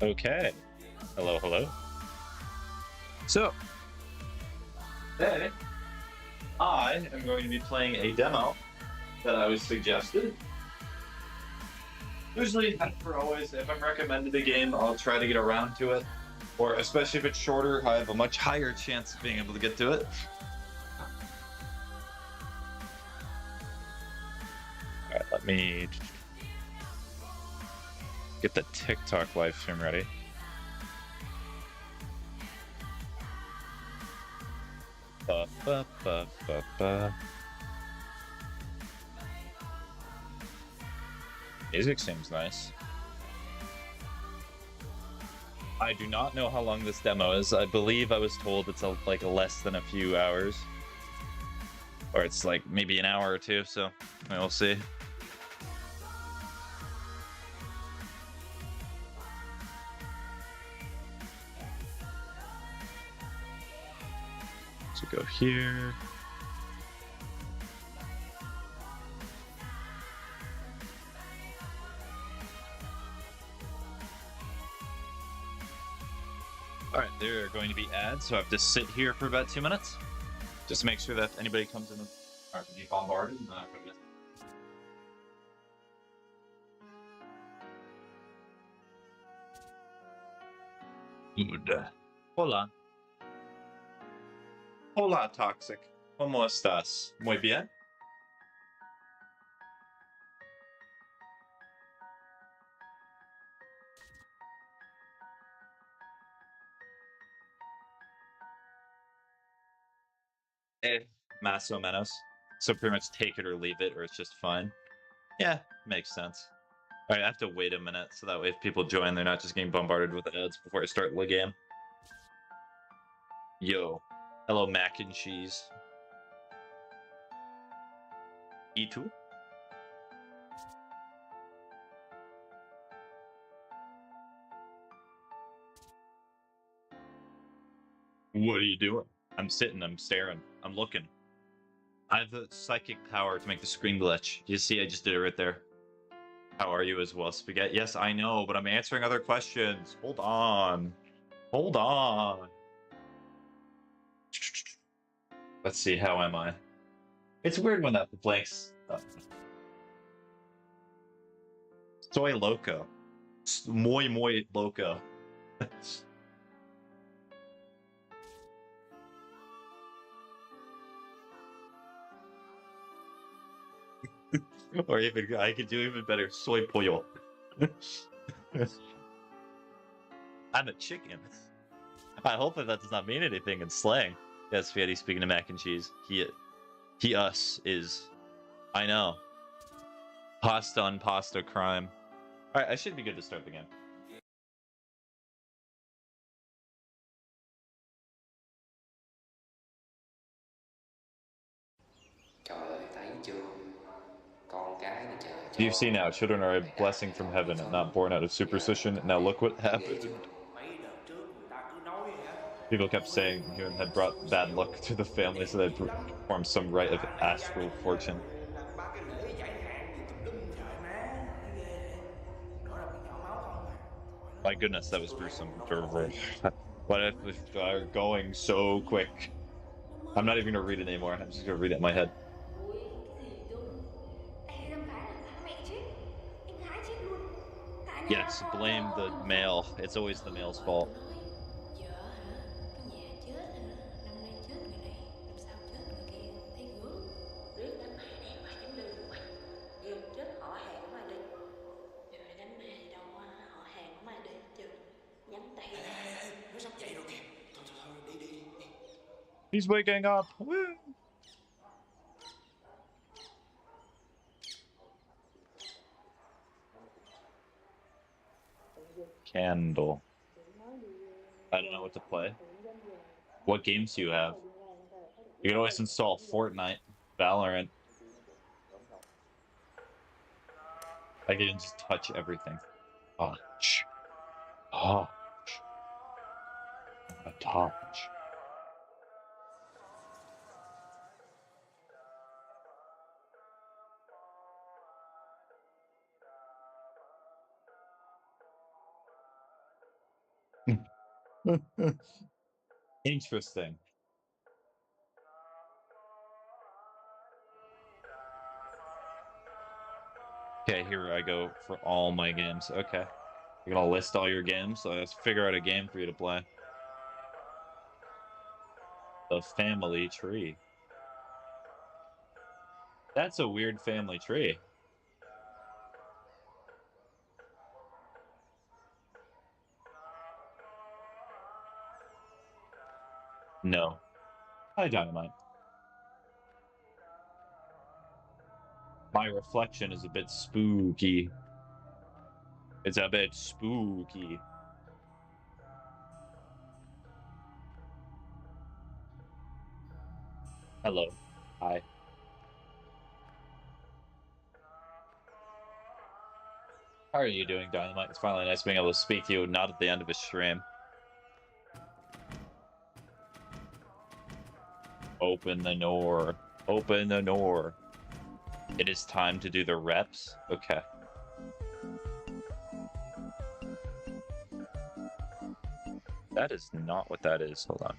Okay. Hello, hello. So, today, I am going to be playing a demo that I was suggested. Usually, for always, if I'm recommended a game, I'll try to get around to it. Or especially if it's shorter, I have a much higher chance of being able to get to it. All right, let me get the TikTok live stream ready. Ba, ba, ba, ba, ba. Music seems nice. I do not know how long this demo is. I believe I was told it's like less than a few hours. Or it's like maybe an hour or two, so we'll see. So go here. All right, there are going to be ads, so I have to sit here for about 2 minutes. Just to make sure that if anybody comes in or be bombarded, I'm not going to miss it. Good. Hola. Hola, Toxic. ¿Cómo estás? Muy bien. Más o menos. So pretty much take it or leave it, or it's just fine. Yeah, makes sense. All right, I have to wait a minute, so that way if people join, they're not just getting bombarded with ads before I start the game. Yo. Hello, mac and cheese. E2? What are you doing? I'm sitting, I'm staring, I'm looking. I have the psychic power to make the screen glitch. You see, I just did it right there. How are you as well, Spaghetti? Yes, I know, but I'm answering other questions. Hold on. Hold on. Let's see, how am I? It's weird when that blanks. Soy loco. Muy loco. Or even, I could do even better. Soy pollo. I'm a chicken. I hope that does not mean anything in slang. Yes, Fiat, speaking of mac and cheese. He, us is. I know. Pasta on pasta crime. Alright, I should be good to start the game. Do you see now, children are a blessing from heaven and not born out of superstition. Now look what happened. People kept saying Huon had brought bad luck to the family, so they'd perform some rite of astral fortune. làm ba cái lễ giải hạn gì tùm lum trời má, thấy ghê vậy. Đó là bị nhỏ máu không à. My goodness, that was gruesome. What if they're going so quick? I'm not even gonna read it anymore. I'm just gonna read it in my head. Ui, cái gì Trung? Ê, đâm cái là hả mẹ chết. Em gái chết luôn. Cả nhà Yes, con blame giờ the bình thường. male. It's always the male's Bởi fault. tôi nói, giờ hả, cái nhà chết hả, năm nay chết người này, năm sau chết người kia, thấy gớm. Riết đánh mẹ đẻ mày giống lư luôn mày. Ghiền chết họ hàng của mày đi. Trời đánh mẹ gì đâu á, họ hàng của mày đi chứ. Nhắn tay. Nó sắp dậy rồi kìa. Thôi, đi. He's waking up. Woo! Candle. I don't know what to play. What games do you have? You can always install Fortnite, Valorant. I can just touch everything. Touch. Touch. A touch. Interesting. Okay, here I go for all my games. Okay. You're gonna list all your games, so let's figure out a game for you to play. The family tree. That's a weird family tree. No. Hi, Dynamite. My reflection is a bit spooky. It's a bit spooky. Hello. Hi. How are you doing, Dynamite? It's finally nice being able to speak to you, not at the end of a stream. Open the door. Open the door. It is time to do the reps. Okay. That is not what that is. Hold on.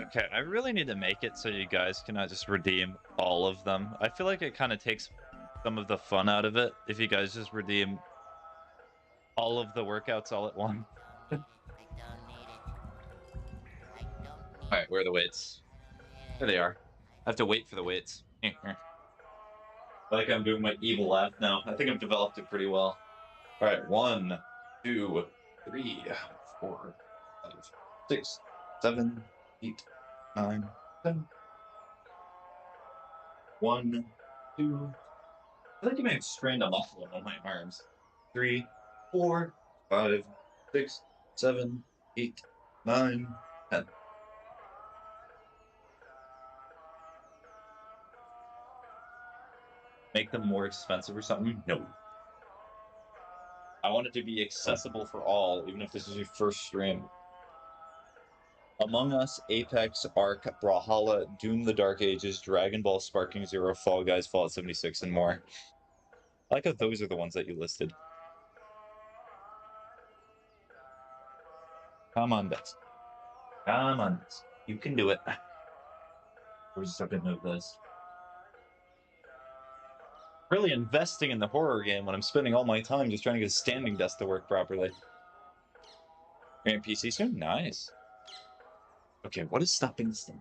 Okay, I really need to make it so you guys cannot just redeem all of them. I feel like it kind of takes some of the fun out of it if you guys just redeem all of the workouts all at once. Alright, where are the weights? There they are. I have to wait for the weights. Like I'm doing my evil laugh now. I think I've developed it pretty well. Alright, 1, 2, 3, 4, 5, 6, 7, 8, 9, 10. 1, 2. I think I may have strained a muscle in one of my arms. 3, 4, 5, 6, 7, 8, 9, 10. Make them more expensive or something? No. I want it to be accessible for all, even if this is your first stream. Among Us, Apex, Ark, Brawlhalla, Doom the Dark Ages, Dragon Ball Sparking Zero, Fall Guys, Fallout 76, and more. I like how those are the ones that you listed. Come on, Bets. Come on, Bets. You can do it. We're just have to move this. Really investing in the horror game when I'm spending all my time just trying to get a standing desk to work properly. You're in PC soon? Nice. Okay, what is stopping this thing?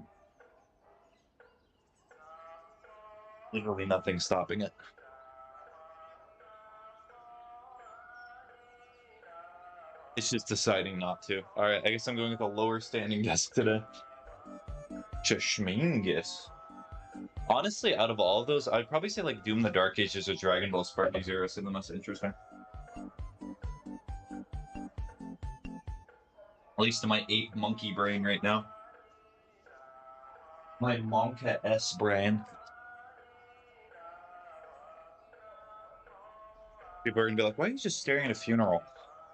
Literally nothing stopping it. It's just deciding not to. Alright, I guess I'm going with a lower standing desk today. Chashmingus. Honestly, out of all of those, I'd probably say like Doom the Dark Ages or Dragon Ball Sparking Zero seem the most interesting. At least in my 8 monkey brain right now. My Monka S brain. People are gonna be like, why are you just staring at a funeral?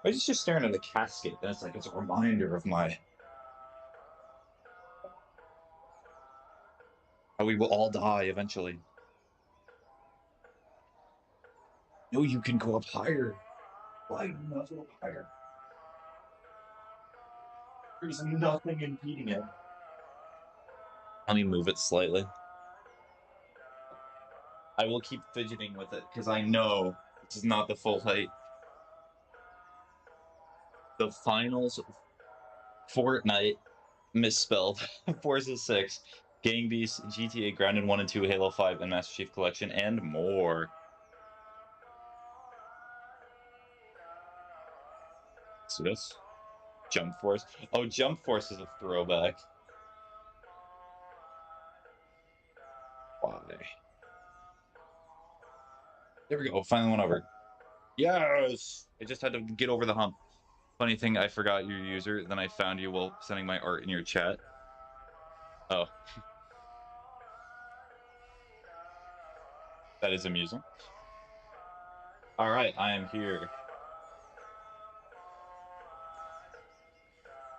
Why are you just staring at a casket? And it's like, it's a reminder of my... how we will all die eventually. No, you can go up higher. Why do you not go up higher? There's nothing impeding it. Let me move it slightly. I will keep fidgeting with it, because I know this is not the full height. The finals, Fortnite, misspelled, Forza 6, Gang Beasts, GTA Grounded 1 and 2, Halo 5, and Master Chief Collection, and more. So this Jump Force. Oh, Jump Force is a throwback. Why? There we go. Finally went over. Yes! I just had to get over the hump. Funny thing, I forgot your user, then I found you while sending my art in your chat. Oh. That is amusing. Alright, I am here.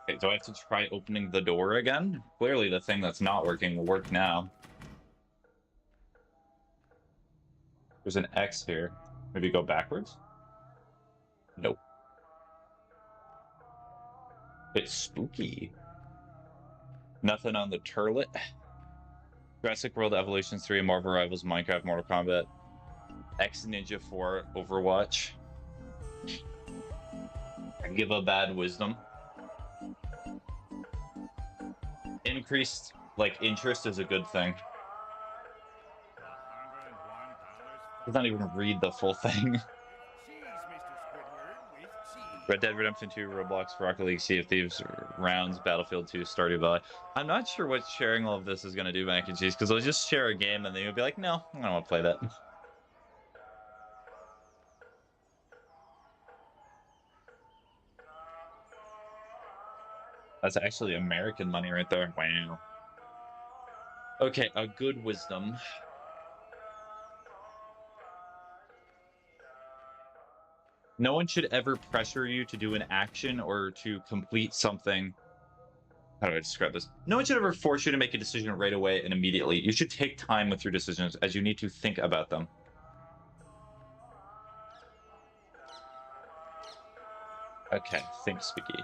Okay, do I have to try opening the door again? Clearly the thing that's not working will work now. There's an X here. Maybe go backwards? Nope. It's spooky. Nothing on the turlet. Jurassic World Evolutions 3, Marvel Rivals, Minecraft, Mortal Kombat, X Ninja 4, Overwatch. I give a bad wisdom. Increased like interest is a good thing. Does not even read the full thing. Red Dead Redemption 2, Roblox, Rocket League, Sea of Thieves, Rounds, Battlefield 2, Stardew Valley. I'm not sure what sharing all of this is going to do, Mac and Cheese, because I'll just share a game and then you'll be like, no, I don't want to play that. That's actually American money right there. Wow. Okay, a good wisdom. No one should ever pressure you to do an action or to complete something. How do I describe this? No one should ever force you to make a decision right away and immediately. You should take time with your decisions as you need to think about them. Okay, think, Spicky.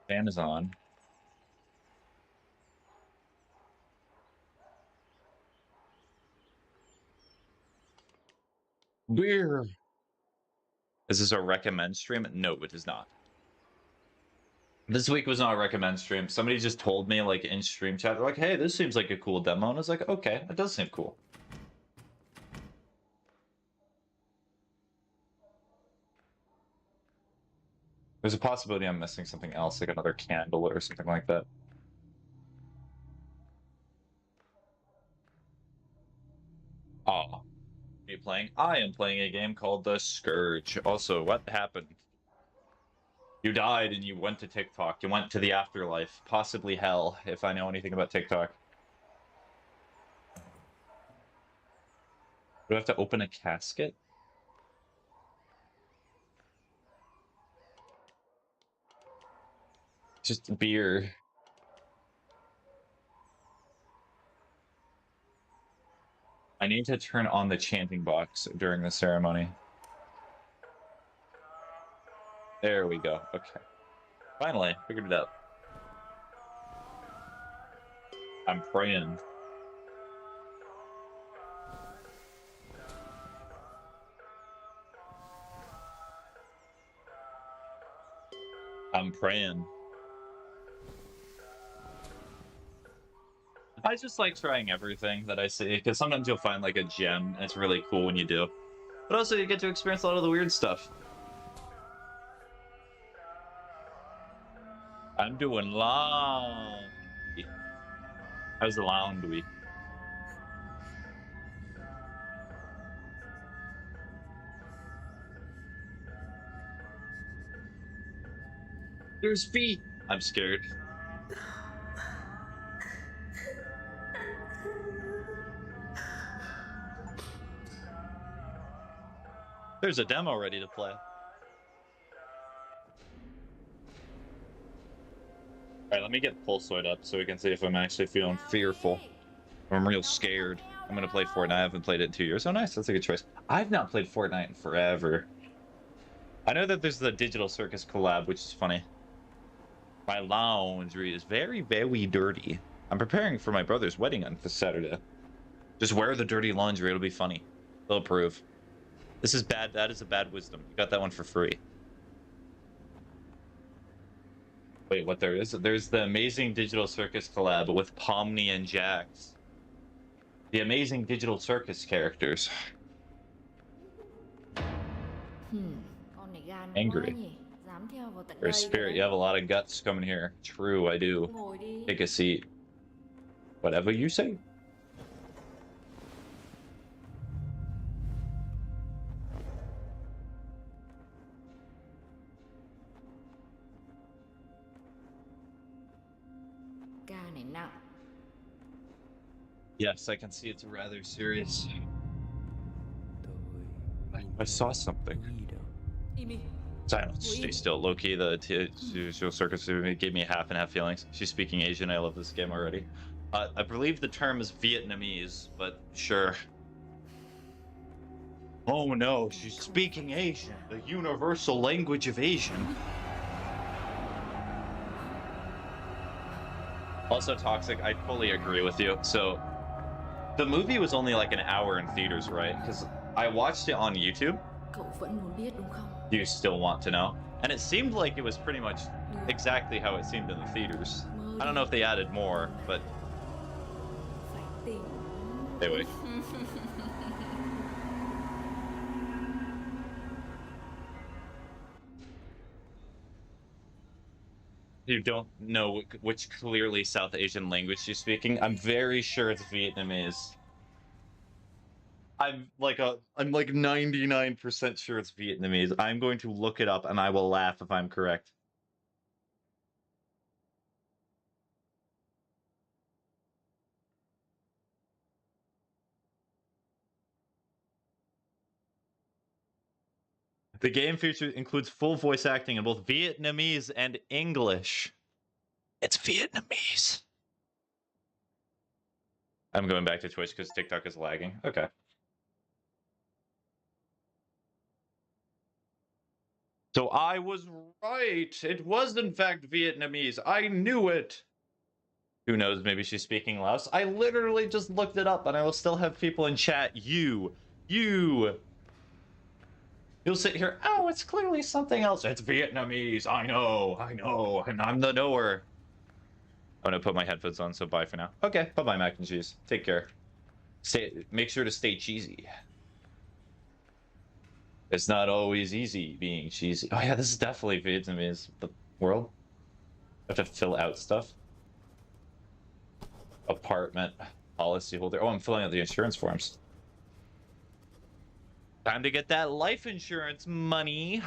Fan is on. Beer. Is this a recommend stream? No, it is not. This week was not a recommend stream. Somebody just told me, like, in stream chat, they're like, hey, this seems like a cool demo. And I was like, okay, it does seem cool. There's a possibility I'm missing something else, like another candle or something like that. Oh. Are you playing? I am playing a game called The Scourge. Also, what happened? You died and you went to TikTok. You went to the afterlife. Possibly hell, if I know anything about TikTok. Do I have to open a casket? Just beer. I need to turn on the chanting box during the ceremony. There we go. Okay. Finally, figured it out. I'm praying. I'm praying. I just like trying everything that I see, because sometimes you'll find like a gem, and it's really cool when you do. But also you get to experience a lot of the weird stuff. I'm doing laundry. How's the laundry? There's feet. I'm scared. There's a demo ready to play. Alright, let me get Pulsoid up so we can see if I'm actually feeling fearful. I'm real scared. I'm gonna play Fortnite. I haven't played it in 2 years. Oh, nice. That's a good choice. I've not played Fortnite in forever. I know that there's the Digital Circus collab, which is funny. My laundry is very, very dirty. I'm preparing for my brother's wedding on this Saturday. Just wear the dirty laundry. It'll be funny. They'll approve. This is bad. That is a bad wisdom. You got that one for free. Wait, what there is? There's the Amazing Digital Circus collab with Pomni and Jax. The Amazing Digital Circus characters. Angry. Or Spirit, you have a lot of guts coming here. True, I do. Take a seat. Whatever you say. Yes, I can see it's rather serious. I saw something. Silence. Stay still. Low-key, the Digital Circus gave me half and half feelings. She's speaking Asian. I love this game already. I believe the term is Vietnamese, but sure. Oh no, she's speaking Asian, the universal language of Asian. Also, Toxic, I fully agree with you. So, the movie was only like an hour in theaters, right? Because I watched it on YouTube. Cậu vẫn muốn biết đúng không? Do you still want to know? And it seemed like it was pretty much exactly how it seemed in the theaters. I don't know if they added more, but Phải tỉnh. anyway. You don't know which clearly South Asian language she's speaking. I'm very sure it's Vietnamese. I'm like 99% sure it's Vietnamese. I'm going to look it up and I will laugh if I'm correct. The game feature includes full voice acting in both Vietnamese and English. It's Vietnamese. I'm going back to Twitch because TikTok is lagging. Okay. So I was right. It was in fact Vietnamese. I knew it. Who knows? Maybe she's speaking Laos. I literally just looked it up and I will still have people in chat. You'll sit here. Oh, it's clearly something else. It's Vietnamese. I know. And I'm the knower. I'm gonna put my headphones on, so bye for now. Okay, bye-bye, mac and cheese. Take care. Make sure to stay cheesy. It's not always easy being cheesy. Oh yeah, this is definitely Vietnamese. The world. I have to fill out stuff. Apartment policy holder. Oh, I'm filling out the insurance forms. Time to get that life insurance money.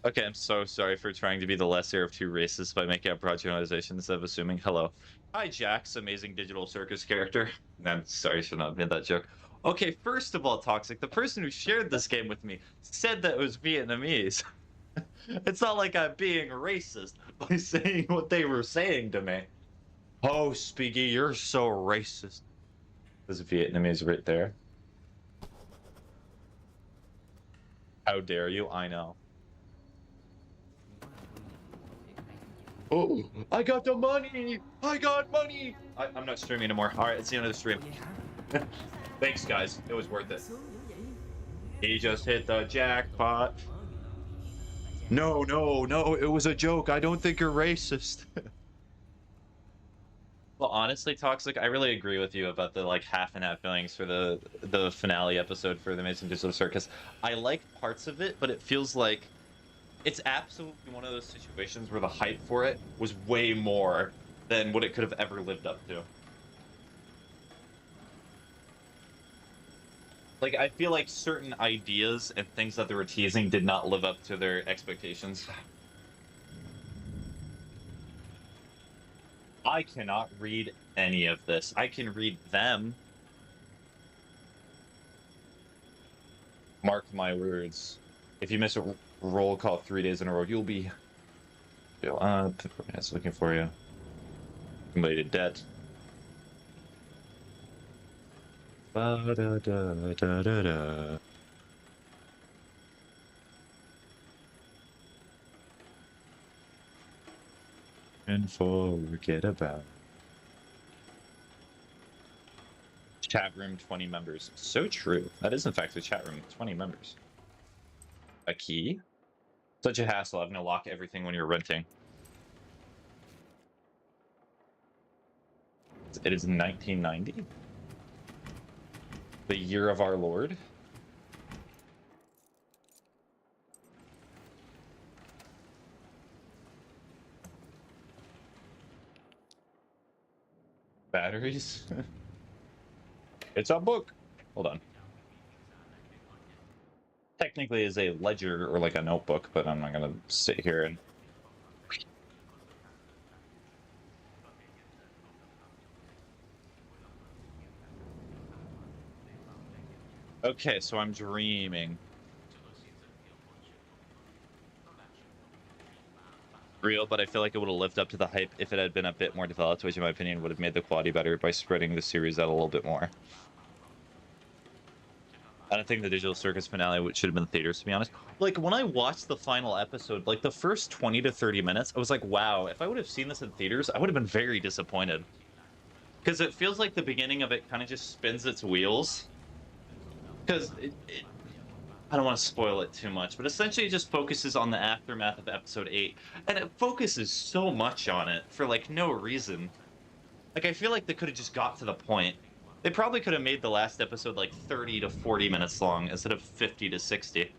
Okay, I'm so sorry for trying to be the lesser of two races by making up broad generalizations instead of assuming. Hello. Hi, Jax, amazing digital circus character. I'm sorry, I should not have made that joke. Okay, first of all, Toxic, the person who shared this game with me said that it was Vietnamese. It's not like I'm being racist by saying what they were saying to me. Oh, Spiggy, you're so racist. There's Vietnamese right there. How dare you? I know. Oh, I got the money! I got money! I'm not streaming anymore. Alright, it's the end of the stream. Thanks, guys. It was worth it. He just hit the jackpot. No, it was a joke. I don't think you're racist. Well, honestly, Toxic, I really agree with you about the like half and half feelings for the finale episode for the Amazing Digital Circus. I like parts of it, but it feels like it's absolutely one of those situations where the hype for it was way more than what it could have ever lived up to. Like, I feel like certain ideas and things that they were teasing did not live up to their expectations. I cannot read any of this. I can read them. Mark my words. If you miss a roll call 3 days in a row, you'll be... It's looking for you. Accumulated debt. Ba-da-da-da-da-da. And forget about. Chat room 20 members. So true. That is in fact a chat room, 20 members. A key? Such a hassle having to lock everything when you're renting. It is 1990. The year of our Lord. Batteries. It's a book. Hold on. Technically is a ledger or like a notebook, but I'm not gonna sit here and... Okay, so I'm dreaming. real, but I feel like it would have lived up to the hype if it had been a bit more developed, which in my opinion would have made the quality better by spreading the series out a little bit more. I don't think the Digital Circus finale should have been in theaters, to be honest. Like, when I watched the final episode, like, the first 20 to 30 minutes, I was like, wow, if I would have seen this in theaters, I would have been very disappointed. Because it feels like the beginning of it kind of just spins its wheels. Because I don't want to spoil it too much, but essentially it just focuses on the aftermath of episode 8. And it focuses so much on it for, like, no reason. Like, I feel like they could have just got to the point. They probably could have made the last episode like 30 to 40 minutes long instead of 50 to 60.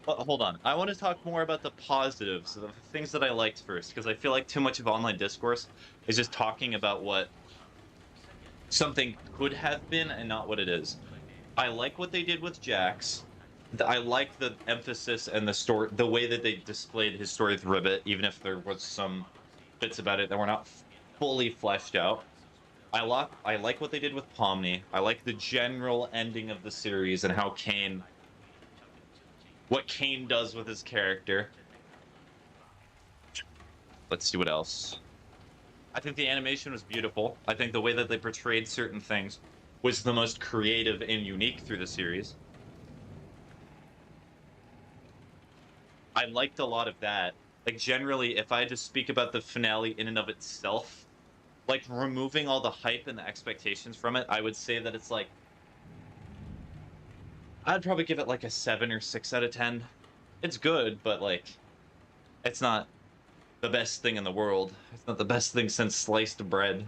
But hold on. I want to talk more about the positives, the things that I liked first, because I feel like too much of online discourse is just talking about what something could have been and not what it is. I like what they did with Jax. I like the emphasis and the story, the way that they displayed his story with Ribbit, even if there was some bits about it that were not fully fleshed out. I like what they did with Pomni. I like the general ending of the series and how what Kane does with his character. Let's see what else. I think the animation was beautiful. I think the way that they portrayed certain things was the most creative and unique through the series. I liked a lot of that. Like, generally, if I had to speak about the finale in and of itself, like, removing all the hype and the expectations from it, I would say that it's like, I'd probably give it like a 7 or 6 out of 10. It's good, but, like, it's not the best thing in the world. It's not the best thing since sliced bread.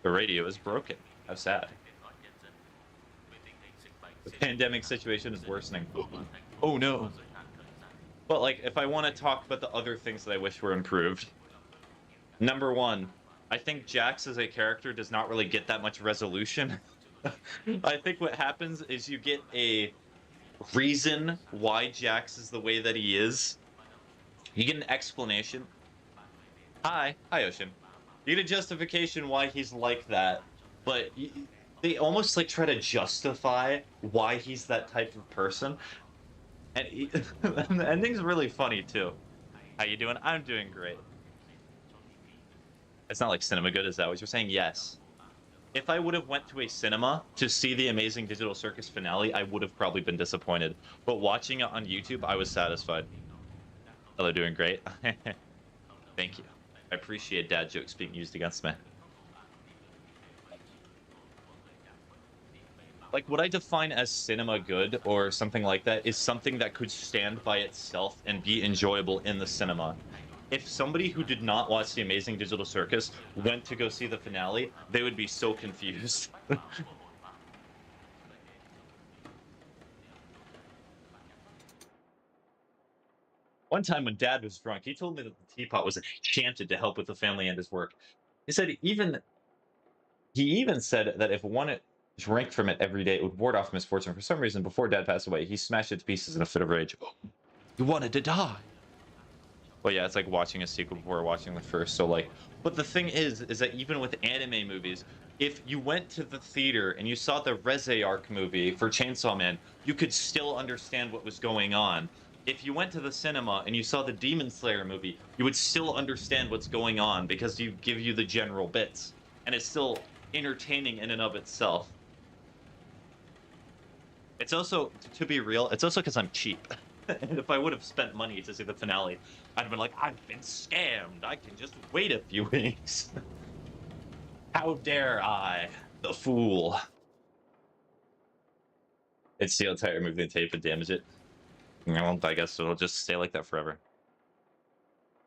The radio is broken. How sad. The pandemic situation is worsening. Oh no. But, like, if I want to talk about the other things that I wish were improved, number one, I think Jax as a character does not really get that much resolution. I think what happens is you get a reason why Jax is the way that he is. You get an explanation. Hi, Ocean. You get a justification why he's like that, but they almost like try to justify why he's that type of person. And, and the ending's really funny too. How you doing? I'm doing great. It's not like cinema good, is that what you're saying? Yes. If I would have went to a cinema to see the Amazing Digital Circus finale, I would have probably been disappointed. But watching it on YouTube, I was satisfied. Oh, they're doing great. Thank you. I appreciate dad jokes being used against me. Like, what I define as cinema good or something like that is something that could stand by itself and be enjoyable in the cinema. If somebody who did not watch The Amazing Digital Circus went to go see the finale, they would be so confused. One time when Dad was drunk, he told me that the teapot was enchanted to help with the family and his work. He even said that if one drank from it every day, it would ward off misfortune. For some reason, before Dad passed away, he smashed it to pieces in a fit of rage. He wanted to die. Well, yeah, it's like watching a sequel before watching the first. So, like, but the thing is that even with anime movies, if you went to the theater and you saw the Reze arc movie for Chainsaw Man, you could still understand what was going on. If you went to the cinema and you saw the Demon Slayer movie, you would still understand what's going on because you give you the general bits, and it's still entertaining in and of itself. It's also, to be real, it's also because I'm cheap. And if I would have spent money to see the finale, I'd have been like, I've been scammed. I can just wait a few weeks. How dare I, the fool. It's the entire movie tape and damage it. Well, I guess it'll just stay like that forever.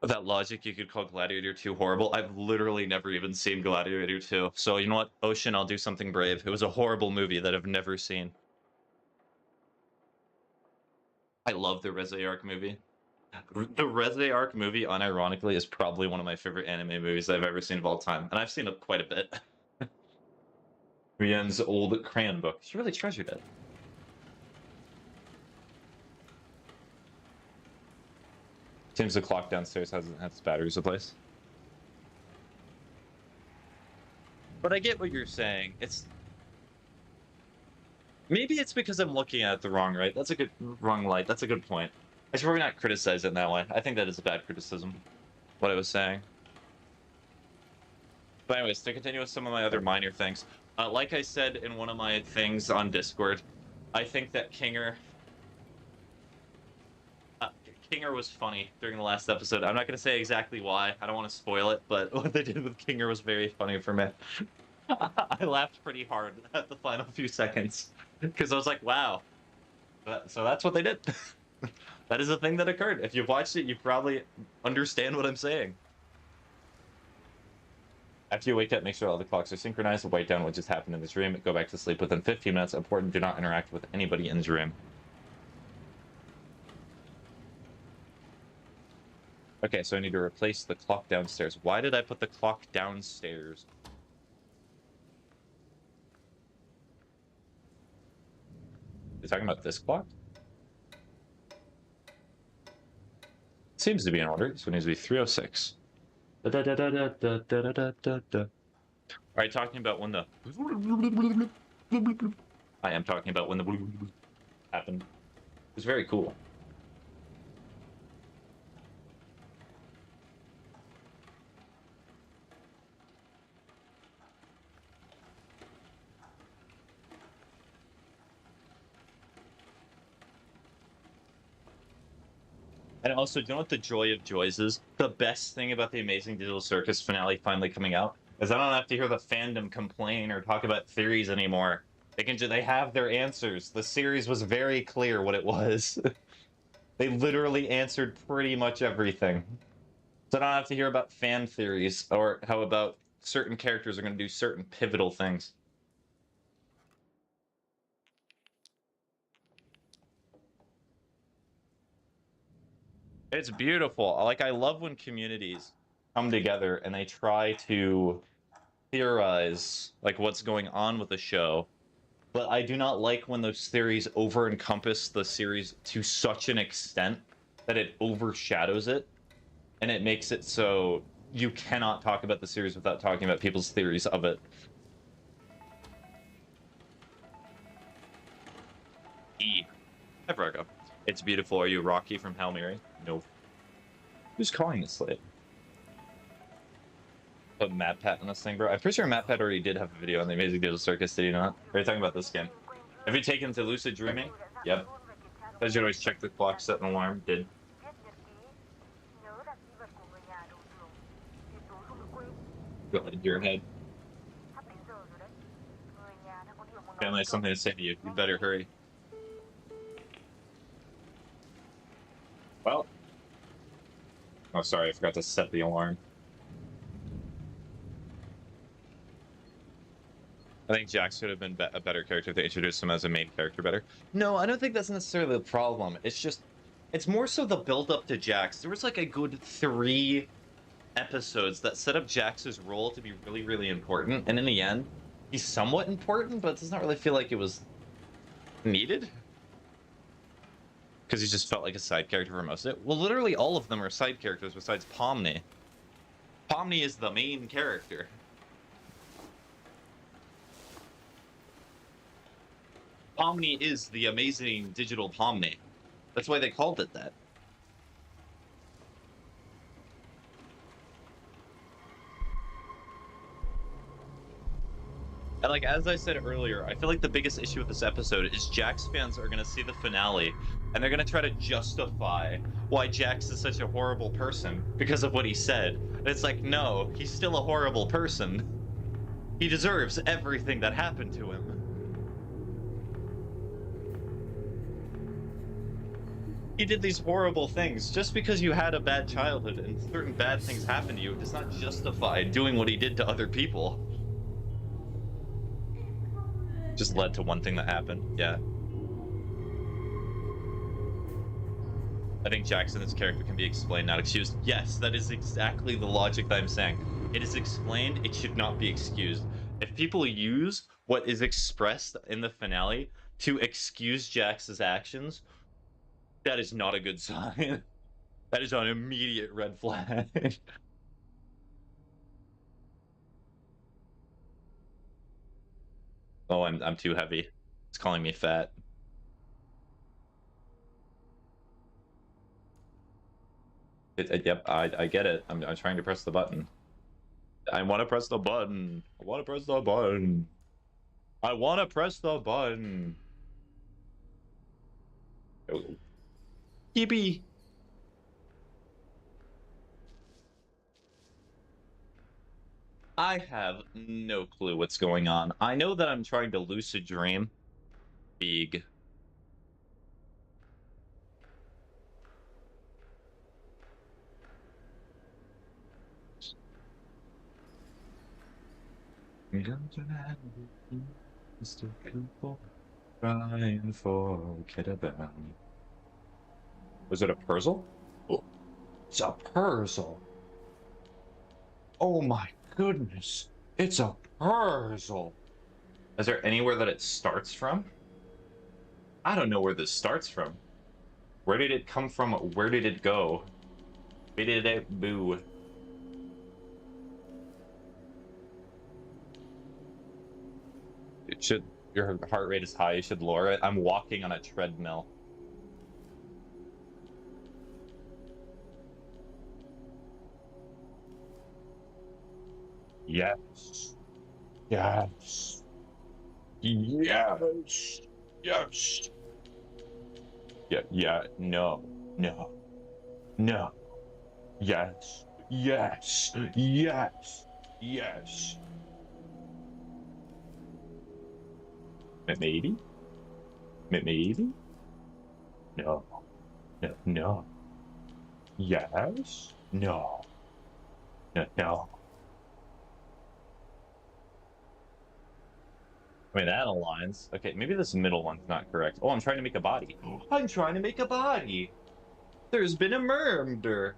With that logic, you could call Gladiator 2 horrible. I've literally never even seen Gladiator 2. So, you know what? Ocean, I'll do something brave. It was a horrible movie that I've never seen. I love the Reze arc movie. The Reze arc movie, unironically, is probably one of my favorite anime movies I've ever seen of all time. And I've seen it quite a bit. Rien's old crayon book. She really treasured it. Seems the clock downstairs hasn't had its batteries replaced. But I get what you're saying. Maybe it's because I'm looking at it the wrong wrong light. That's a good point. I should probably not criticize it in that way. I think that is a bad criticism. What I was saying. But anyways, to continue with some of my other minor things, like I said in one of my things on Discord, I think that Kinger was funny during the last episode. I'm not going to say exactly why. I don't want to spoil it, but what they did with Kinger was very funny for me. I laughed pretty hard at the final few seconds because I was like, wow. So that's what they did. That is a thing that occurred. If you've watched it, you probably understand what I'm saying. After you wake up, make sure all the clocks are synchronized. Write down what just happened in the dream. Go back to sleep within 15 minutes. Important, do not interact with anybody in the dream. Okay, so I need to replace the clock downstairs. Why did I put the clock downstairs? You're talking about this clock? It seems to be in order. So it needs to be 3:06. Are you talking about when the... I am talking about when the... happened. It was very cool. And also, do you know what the joy of joys is? The best thing about the Amazing Digital Circus finale finally coming out is I don't have to hear the fandom complain or talk about theories anymore. They have their answers. The series was very clear what it was. They literally answered pretty much everything. So I don't have to hear about fan theories or how about certain characters are going to do certain pivotal things. It's beautiful. Like, I love when communities come together and they try to theorize like what's going on with the show, but I do not like when those theories over encompass the series to such an extent that it overshadows it and it makes it so you cannot talk about the series without talking about people's theories of it. Hi, Virgo. It's beautiful. Are you Rocky from Hail Mary? No. Who's calling this late? Put MatPat on this thing, bro. I'm pretty sure MatPat already did have a video on the Amazing Digital Circus, did he not? Are you talking about this game? Have you taken to lucid dreaming? Yep. I should always check the clock, set an alarm. Did. Go ahead, your head. Family has something to say to you. You better hurry. Well. Oh, sorry, I forgot to set the alarm. I think Jax would have been a better character if they introduced him as a main character better. No, I don't think that's necessarily the problem. It's just, it's more so the build-up to Jax. There was like a good 3 episodes that set up Jax's role to be really, really important, and in the end, he's somewhat important, but it does not really feel like it was needed. Because he just felt like a side character for most of it. Well, literally all of them are side characters besides Pomni. Pomni is the main character. Pomni is the amazing digital Pomni. That's why they called it that. And like, as I said earlier, I feel like the biggest issue with this episode is Jax fans are going to see the finale, and they're going to try to justify why Jax is such a horrible person because of what he said. And it's like, no, he's still a horrible person. He deserves everything that happened to him. He did these horrible things. Just because you had a bad childhood and certain bad things happened to you does not justify doing what he did to other people. Just led to one thing that happened, yeah. I think Jackson's character can be explained, not excused. Yes, that is exactly the logic that I'm saying. It is explained, it should not be excused. If people use what is expressed in the finale to excuse Jax's actions, that is not a good sign. That is an immediate red flag. Oh, I'm too heavy. It's calling me fat. Yep, I get it. I'm trying to press the button. I want to press the button. I want to press the button. I want to press the button. Oh. Yippee. I have no clue what's going on. I know that I'm trying to lucid dream. Big. Mr. Cooper, trying for Kidabel. Was it a Purzel? Oh, it's a Purzel. Oh my goodness. It's a Purzel. Is there anywhere that it starts from? I don't know where this starts from. Where did it come from? Where did it go? Where did it boo? It should. Your heart rate is high. You should lower it. I'm walking on a treadmill. Yes. Yes. Yes. Yes. Yeah. No. No. No. Yes. Yes. Yes. Yes. Maybe? Maybe? No. No. No. Yes? No. No. No. I mean, that aligns. Okay, maybe this middle one's not correct. Oh, I'm trying to make a body. I'm trying to make a body. There's been a murder.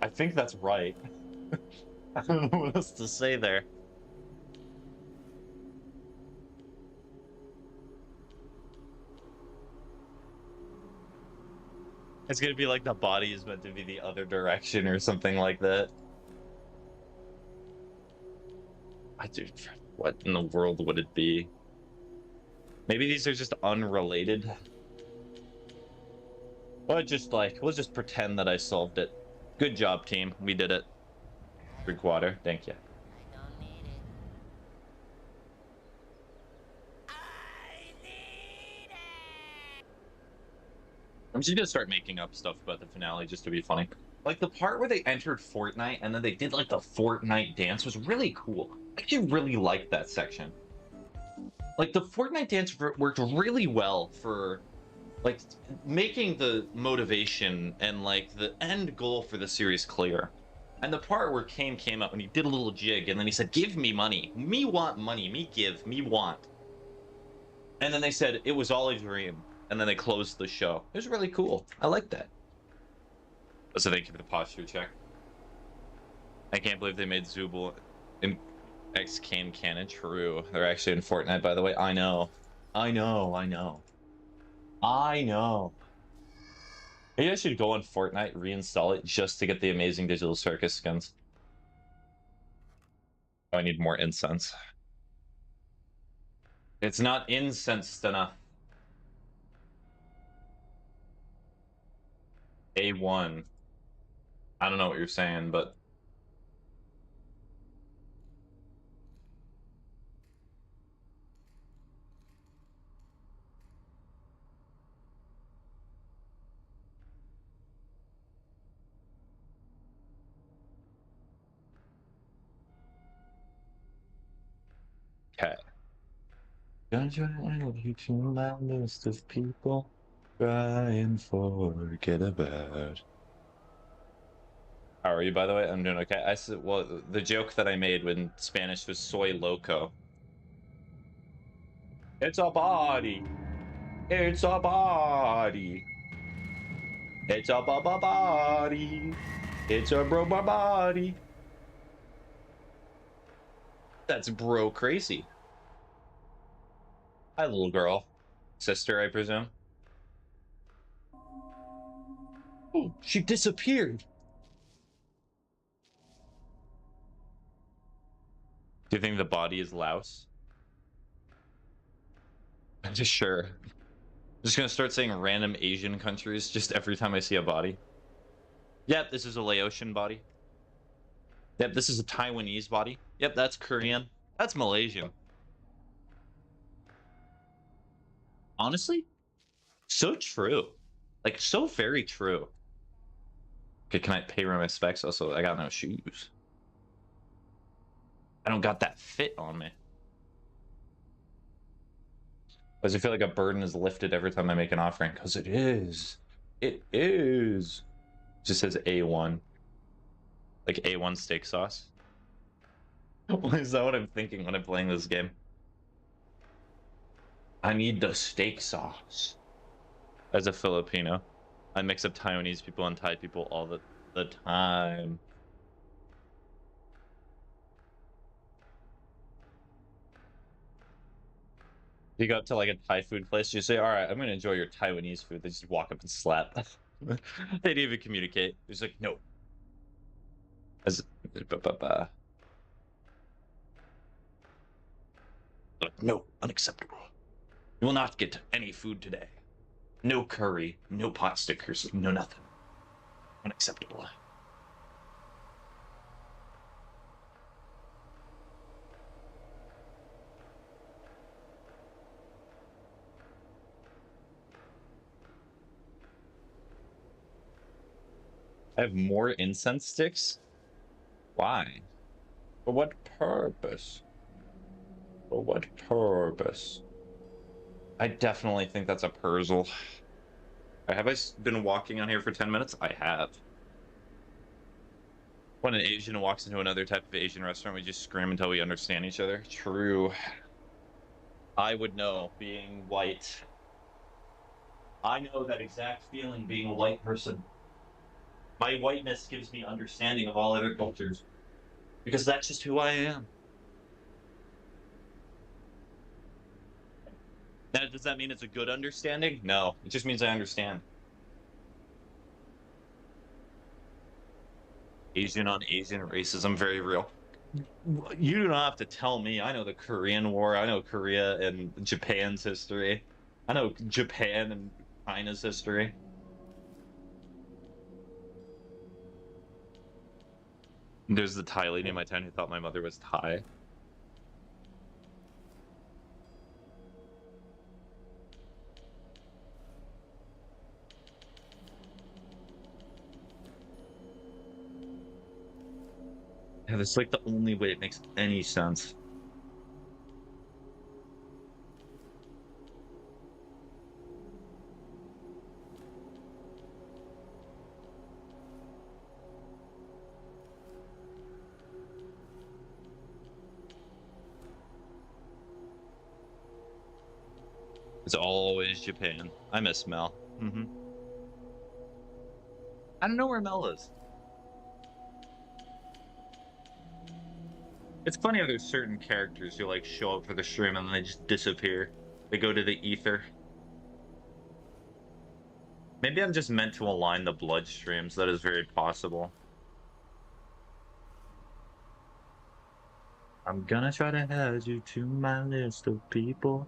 I think that's right. I don't know what else to say there. It's gonna be like the body is meant to be the other direction or something like that. What in the world would it be? Maybe these are just unrelated. We'll just pretend that I solved it. Good job, team. We did it. 3/4. Thank you. I'm just gonna start making up stuff about the finale just to be funny. Like the part where they entered Fortnite and then they did like the Fortnite dance was really cool. I actually really liked that section. Like the Fortnite dance worked really well for like making the motivation and like the end goal for the series clear. And the part where Kane came up and he did a little jig and then he said, "Give me money. Me want money. Me give. Me want." And then they said, "It was all a dream." And then they closed the show. It was really cool. I like that. So thank you for the posture check. I can't believe they made Zubul in X Kane canon. True. They're actually in Fortnite, by the way. I know. I know. I know. I know. Maybe I should go on Fortnite, reinstall it just to get the amazing digital circus skins. Oh, I need more incense. It's not incensed enough. A1. I don't know what you're saying, but okay. Don't you to my list of people try and forget about. How are you, by the way? I'm doing okay. I said, well, the joke that I made in Spanish was soy loco. It's a body. It's a body. It's a body. It's a body. That's bro crazy. Hi, little girl. Sister, I presume. She disappeared. Do you think the body is Laos? I'm just sure. I'm just gonna start saying random Asian countries just every time I see a body. Yep, this is a Laotian body. Yep, this is a Taiwanese body. Yep, that's Korean. That's Malaysian. Honestly, so true. Like, so very true. Okay, can I pay my respects? Also, I got no shoes. I don't got that fit on me. Does it feel like a burden is lifted every time I make an offering? Because it is. It is. It just says A1. Like A1 steak sauce. Is that what I'm thinking when I'm playing this game? I need the steak sauce. As a Filipino, I mix up Taiwanese people and Thai people all the time. You go up to like a Thai food place, you say, all right, I'm going to enjoy your Taiwanese food. They just walk up and slap. They didn't even communicate. It's like, no. As, no, unacceptable. You will not get any food today. No curry, no pot stickers, no nothing. Unacceptable. I have more incense sticks? Why? For what purpose? For what purpose? I definitely think that's a Persil. Have I been walking on here for 10 minutes? I have. When an Asian walks into another type of Asian restaurant, we just scream until we understand each other. True. I would know, being white. I know that exact feeling being a white person. My whiteness gives me understanding of all other cultures. Because that's just who I am. Now, does that mean it's a good understanding? No, it just means I understand. Asian on Asian racism, very real. You do not have to tell me. I know the Korean War. I know Korea and Japan's history. I know Japan and China's history. There's the Thai lady in my town who thought my mother was Thai. Yeah, that's like the only way it makes any sense. It's always Japan. I miss Mel. I don't know where Mel is. It's funny how there's certain characters who like show up for the stream and then they just disappear. They go to the ether. Maybe I'm just meant to align the bloodstreams. That is very possible. I'm gonna try to add you to my list of people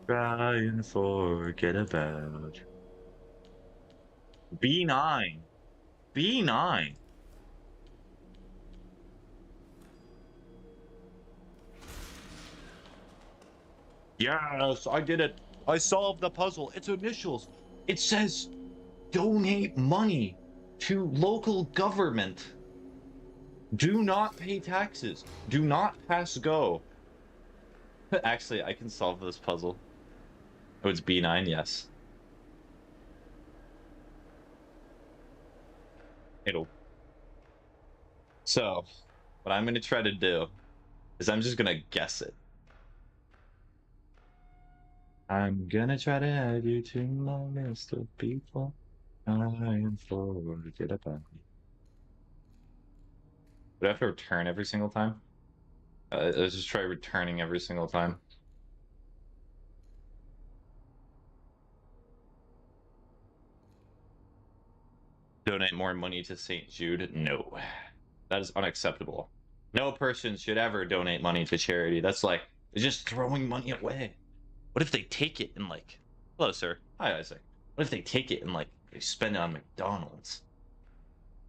try and forget about. B9. B9. Yes, I did it. I solved the puzzle. It's initials. It says donate money to local government. Do not pay taxes. Do not pass go. Actually, I can solve this puzzle. Oh, it's B9, yes. It'll. So, what I'm going to try to do is I'm just going to guess it. I'm gonna try to add you to my list of people I am forget about me. Do I have to return every single time? Let's just try returning every single time. Donate more money to St. Jude? No. That is unacceptable. No person should ever donate money to charity. That's like, it's just throwing money away. What if they take it and like, hello, sir. Hi, Isaac. What if they take it and like, they spend it on McDonald's?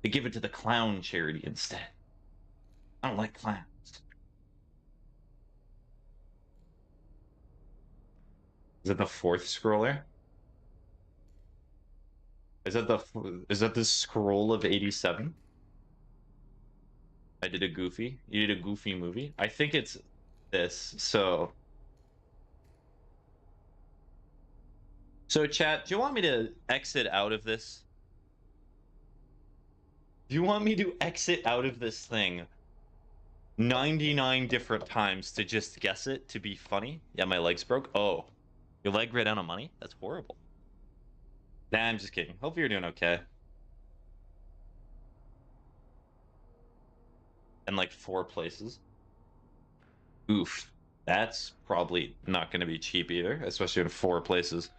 They give it to the clown charity instead. I don't like clowns. Is it the fourth scroller? Is that the scroll of 87? I did a goofy. You did a goofy movie. I think it's this. So chat, do you want me to exit out of this? Do you want me to exit out of this thing 99 different times to just guess it to be funny? Yeah, my legs broke. Oh, your leg ran out of money? That's horrible. Nah, I'm just kidding. Hope you're doing okay. And like 4 places. Oof. That's probably not going to be cheap either, especially in 4 places.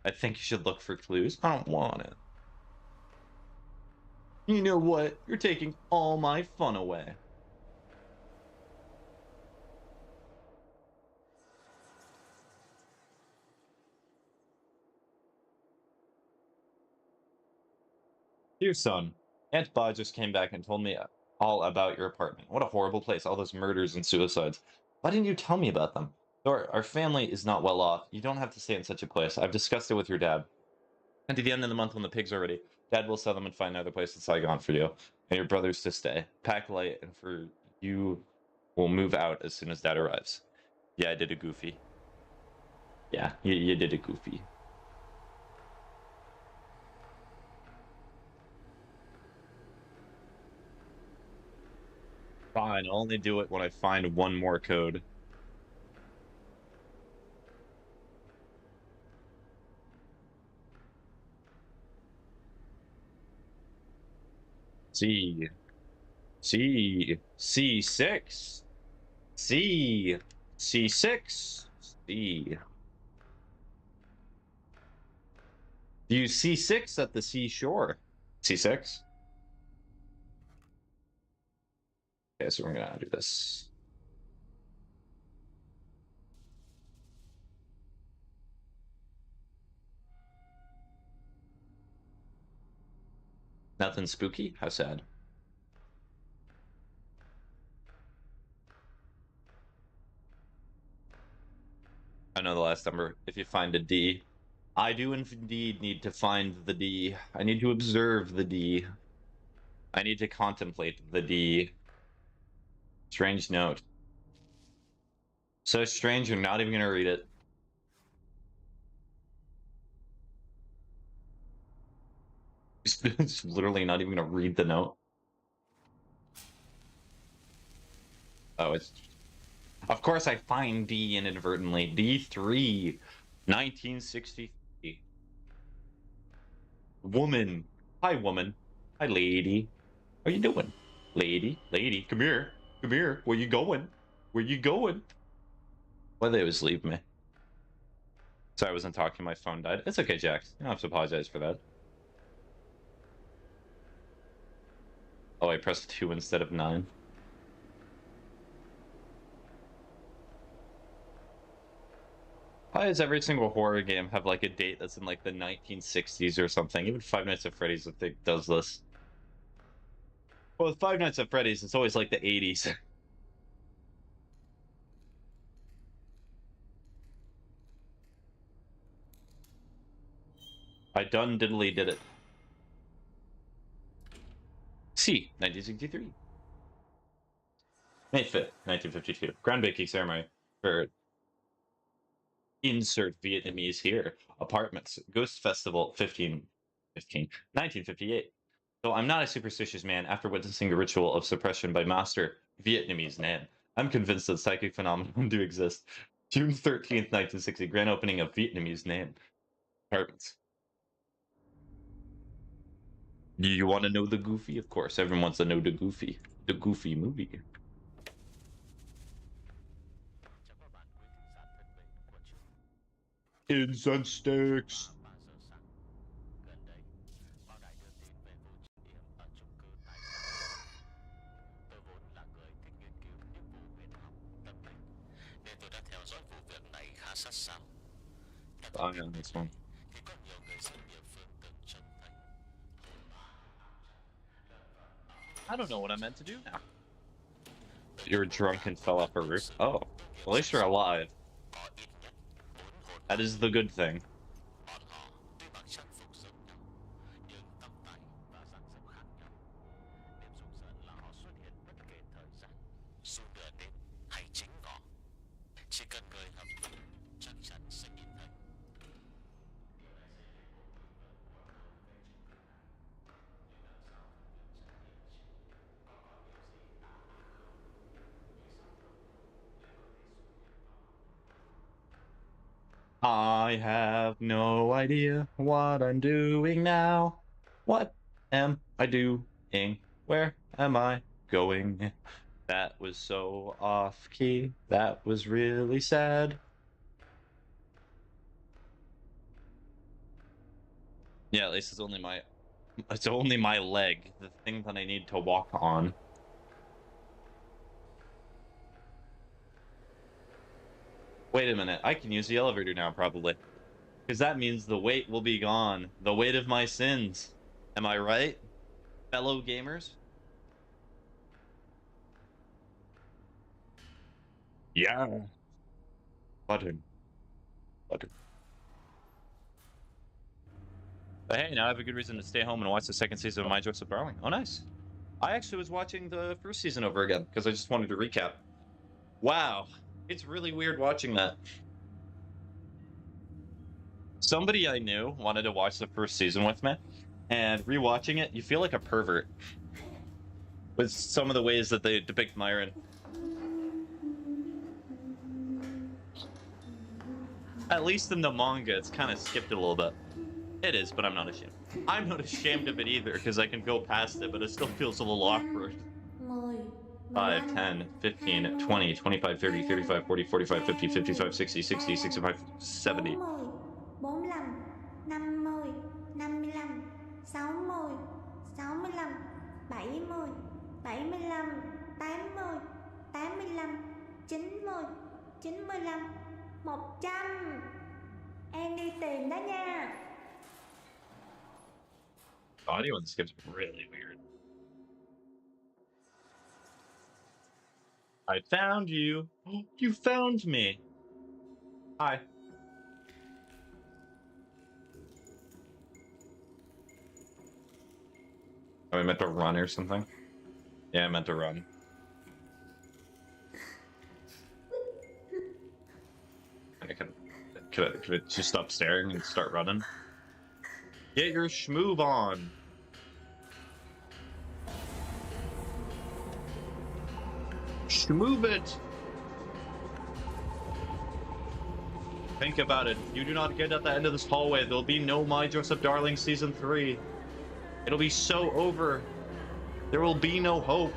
I think you should look for clues. I don't want it. You know what? You're taking all my fun away. Dear son, Aunt Ba just came back and told me all about your apartment. What a horrible place. All those murders and suicides. Why didn't you tell me about them? Our family is not well off. You don't have to stay in such a place. I've discussed it with your dad. And to the end of the month when the pigs are ready, Dad will sell them and find another place in Saigon for you and your brothers to stay. Pack light, and for you will move out as soon as Dad arrives. Yeah, I did a goofy. Yeah, you did a goofy. Fine, I'll only do it when I find one more code. C. C6. C6. C. Do you C6 at the seashore? C6? Okay, so we're gonna do this. Nothing spooky? How sad. I know the last number. If you find a D. I do indeed need to find the D. I need to observe the D. I need to contemplate the D. Strange note. So strange, you're not even gonna read it. It's literally not even gonna read the note. Oh, it's... Of course I find D inadvertently. D3. 1963. Woman. Hi, woman. Hi, lady. How you doing? Lady, come here. Come here. Where you going? Where you going? Why they always leave me? Sorry, I wasn't talking. My phone died. It's okay, Jax. You don't have to apologize for that. Oh, I pressed 2 instead of 9. Why does every single horror game have like a date that's in like the 1960s or something? Even Five Nights at Freddy's, I think, does this. Well, with Five Nights at Freddy's, it's always like the 80s. I done diddly did it. C, 1963. May 5th, 1952. Groundbreaking ceremony for insert Vietnamese here. Apartments. Ghost Festival 1958. Though I'm not a superstitious man, after witnessing the ritual of suppression by Master Vietnamese Nan, I'm convinced that psychic phenomena do exist. June 13th, 1960, grand opening of Vietnamese Nan. Apartments. Do you want to know the Goofy? Of course, everyone wants to know the Goofy. The Goofy movie. Incense sticks. I'm on this one. I don't know what I'm meant to do now. You were drunk and fell off a roof. Oh, at least you're alive. That is the good thing. I have no idea what I'm doing now. What am I doing? Where am I going? That was so off key. That was really sad. Yeah, at least it's only my leg, the thing that I need to walk on. Wait a minute, I can use the elevator now, probably. Because that means the weight will be gone. The weight of my sins. Am I right, fellow gamers? Yeah. Button. Button. But hey, now I have a good reason to stay home and watch the second season of My Joseph Darling. Oh, nice. I actually was watching the first season over again because I just wanted to recap. Wow. It's really weird watching that. Somebody I knew wanted to watch the first season with me, and rewatching it, you feel like a pervert with some of the ways that they depict Myron. At least in the manga, it's kind of skipped a little bit. It is, but I'm not ashamed. I'm not ashamed of it either, because I can go past it, but it still feels a little awkward. 5, 10, 15, 20, 25, 30, 35, 40, 45, 50, 55, 60, 60, 65, 70. 40, 45, 50, 60, 65, 70, 75, 80, 85, 90, 95, 100. Em đi tìm đó nha. Audio and skips really weird. I found you. You found me. Hi. Are we meant to run or something? Yeah, I meant to run. Could I just stop staring and start running? Get your schmoove on. Schmoove it. Think about it. If you do not get at the end of this hallway, there'll be no My Joseph Darling Season 3. It'll be so over. There will be no hope.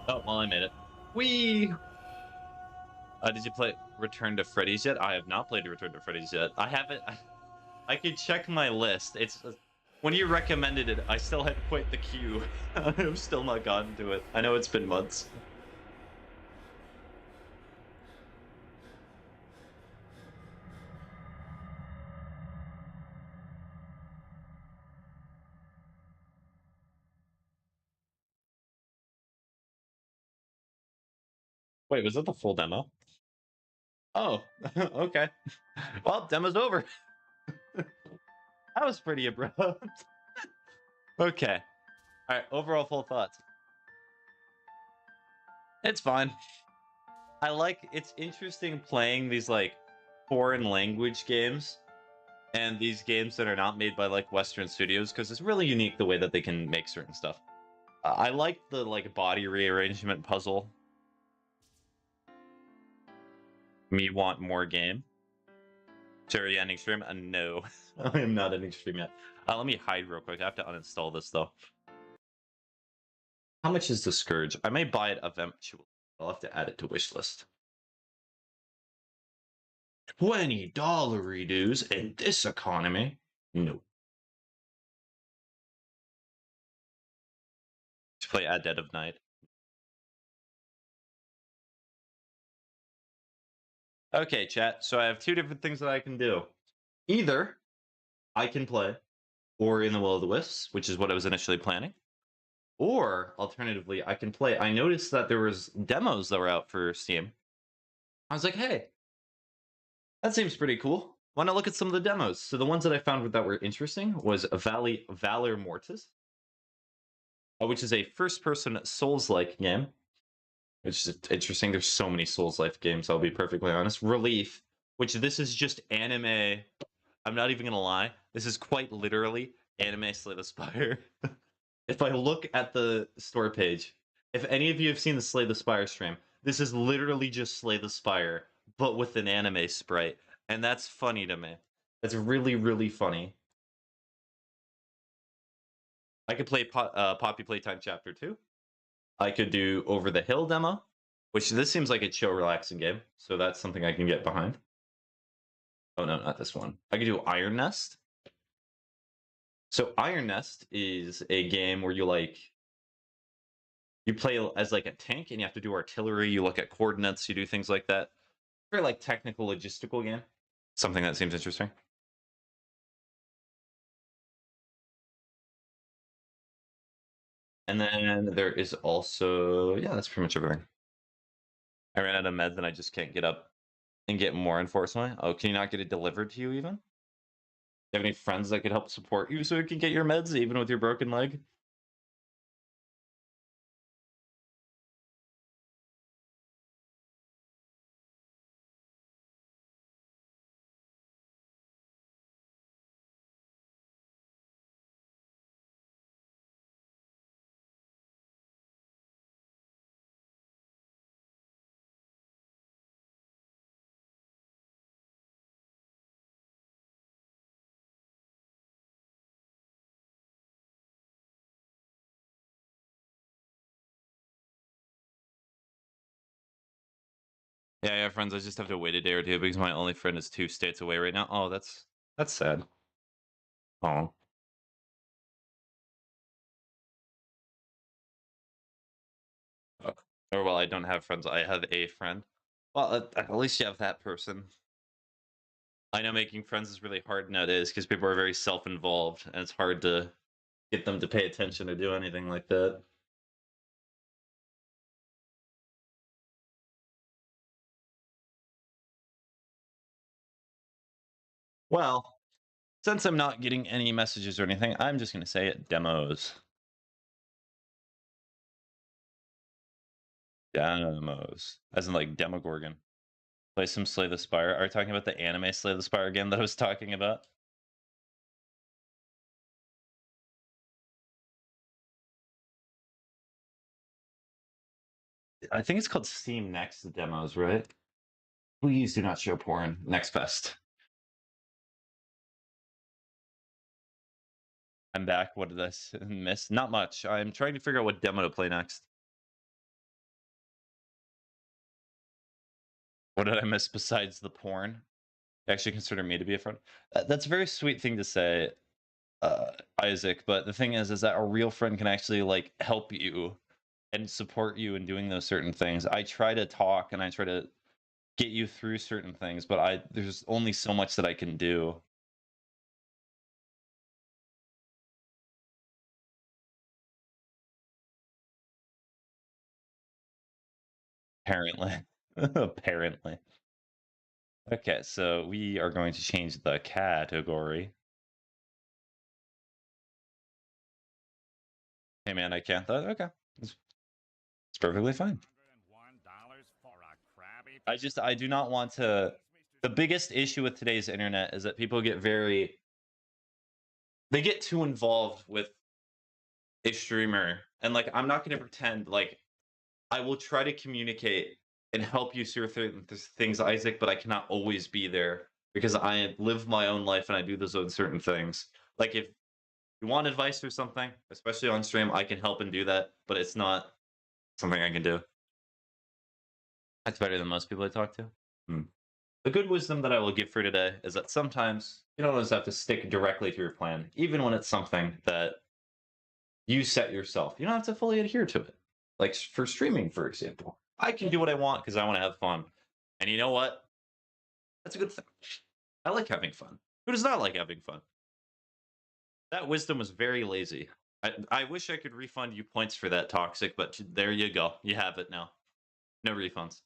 Oh, well, I made it. Whee! Did you play Return to Freddy's yet? I have not played Return to Freddy's yet. I haven't. I could check my list. It's when you recommended it, I still had quite the queue. I've still not gotten to it. I know it's been months. Wait, was that the full demo? Oh, okay. Well, demo's over. That was pretty abrupt. Okay. All right, overall full thoughts. It's fine. It's interesting playing these like foreign language games and these games that are not made by like Western studios because it's really unique the way that they can make certain stuff. I like the like body rearrangement puzzle. Me want more game. Jerry ending stream? No, I am not ending stream yet. Let me hide real quick. I have to uninstall this though. How much is the Scourge? I may buy it eventually. I'll have to add it to wish list. $20 redos in this economy? No. To play at Dead of Night. Okay, chat. So I have two different things that I can do. Either I can play or in the Will of the Wisps, which is what I was initially planning. Or alternatively, I can play. I noticed that there was demos that were out for Steam. I was like, hey, that seems pretty cool. Why not look at some of the demos? So the ones that I found that were interesting was Valor Mortis, which is a first-person Souls-like game. Which is interesting. There's so many Souls-like games, I'll be perfectly honest. Relief, which this is just anime. I'm not even gonna lie. This is quite literally anime Slay the Spire. If I look at the store page, if any of you have seen the Slay the Spire stream, this is literally just Slay the Spire, but with an anime sprite. And that's funny to me. That's really, really funny. I could play Poppy Playtime Chapter 2. I could do Over the Hill demo, which this seems like a chill, relaxing game. So that's something I can get behind. Oh, no, not this one. I could do Iron Nest. So Iron Nest is a game where you play as like a tank and you have to do artillery. You look at coordinates, you do things like that. Very like technical, logistical game. Something that seems interesting. And then there is also, yeah, that's pretty much everything. I ran out of meds and I just can't get up and get more, unfortunately. Oh, can you not get it delivered to you even? Do you have any friends that could help support you so you can get your meds even with your broken leg? Yeah, friends. I just have to wait a day or two because my only friend is 2 states away right now. Oh, that's sad. Oh. Or well, I don't have friends. I have a friend. Well, at least you have that person. I know making friends is really hard nowadays because people are very self-involved, and it's hard to get them to pay attention or do anything like that. Well, since I'm not getting any messages or anything, I'm just going to say it. Demos. Demos. As in, like, Demogorgon. Play some Slay the Spire. Are you talking about the anime Slay the Spire game that I was talking about? I think it's called Steam Next Demos, right? Please do not show porn. Next Fest. I'm back. What did I miss? Not much. I'm trying to figure out what demo to play next. What did I miss besides the porn? You actually consider me to be a friend? That's a very sweet thing to say, Isaac. But the thing is that a real friend can actually like help you and support you in doing those certain things. I try to talk and I try to get you through certain things, but there's only so much that I can do. Apparently. Apparently. Okay, so we are going to change the category. Hey man, I can't. Okay, it's perfectly fine. I do not want to. The biggest issue with today's internet is that people get they get too involved with a streamer, and like I'm not going to pretend like I will try to communicate and help you through things, Isaac, but I cannot always be there because I live my own life and I do those own certain things. Like you want advice or something, especially on stream, I can help and do that, but it's not something I can do. That's better than most people I talk to. The good wisdom that I will give for today is that sometimes you don't always have to stick directly to your plan, even when it's something that you set yourself. You don't have to fully adhere to it. Like for streaming, for example, I can do what I want because I want to have fun. And you know what? That's a good thing. I like having fun. Who does not like having fun? That wisdom was very lazy. I wish I could refund you points for that, Toxic, but there you go. You have it now. No refunds.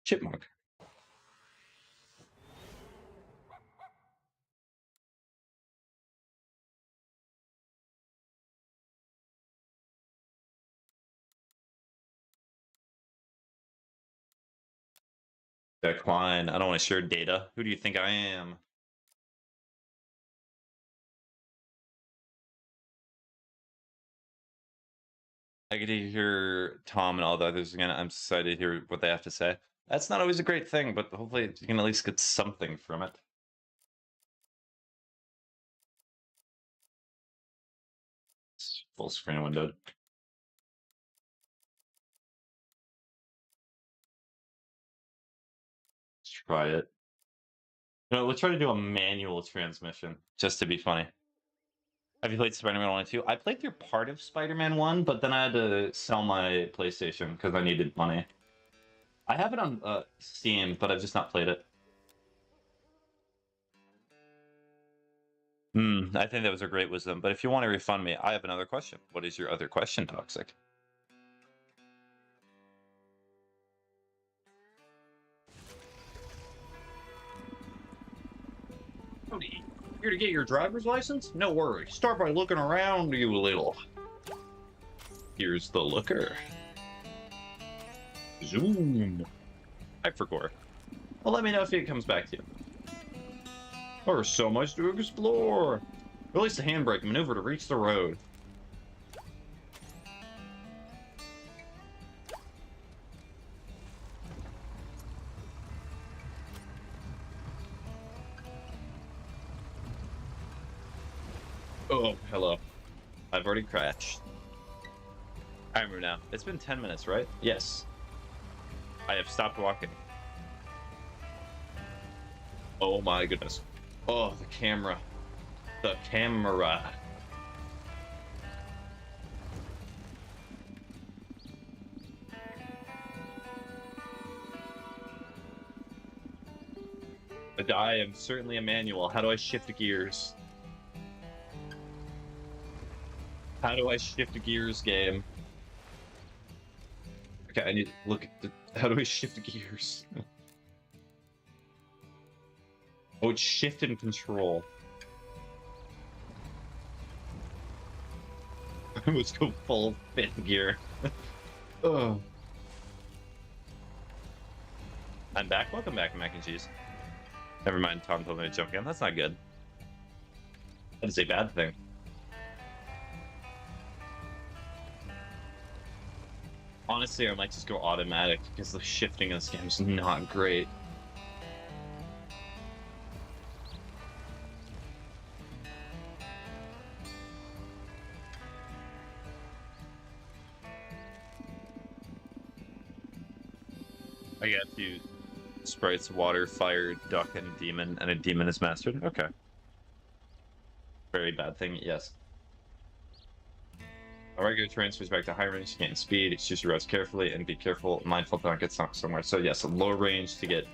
Chipmunk. Decline. I don't want to share data. Who do you think I am? I get to hear Tom and all the others again. I'm excited to hear what they have to say. That's not always a great thing, but hopefully you can at least get something from it. It's full screen windowed. Let's try it. No, let's try to do a manual transmission, just to be funny. Have you played Spider-Man 1 and 2? I played through part of Spider-Man 1, but then I had to sell my PlayStation because I needed money. I have it on Steam, but I've just not played it. I think that was a great wisdom, but if you want to refund me, I have another question. What is your other question, Toxic? Cody, here to get your driver's license? No worries. Start by looking around, you little. Here's the looker. Zoom. Hypercore. Well, let me know if it comes back to you. There's so much to explore. Release the handbrake and maneuver to reach the road. Oh, hello. I've already crashed. I remember now. It's been 10 minutes, right? Yes. I have stopped walking. Oh my goodness. Oh, the camera. The camera. I am certainly a manual. How do I shift gears? How do I shift gears, game? Okay, I need to look at the... How do I shift gears? Oh, it's shift and control. Let's go full fifth gear. Oh. I'm back. Welcome back, Mac and Cheese. Never mind, Tom told me to jump again. That's not good. That is a bad thing. Honestly, I might just go automatic because the shifting in this game is not great. I got a few sprites, water, fire, duck, and a demon is mastered. Okay. Very bad thing, yes. A regular transfers back to high range to gain speed. Choose your routes carefully and be careful, mindful to not get stuck somewhere. So yes, a low range to get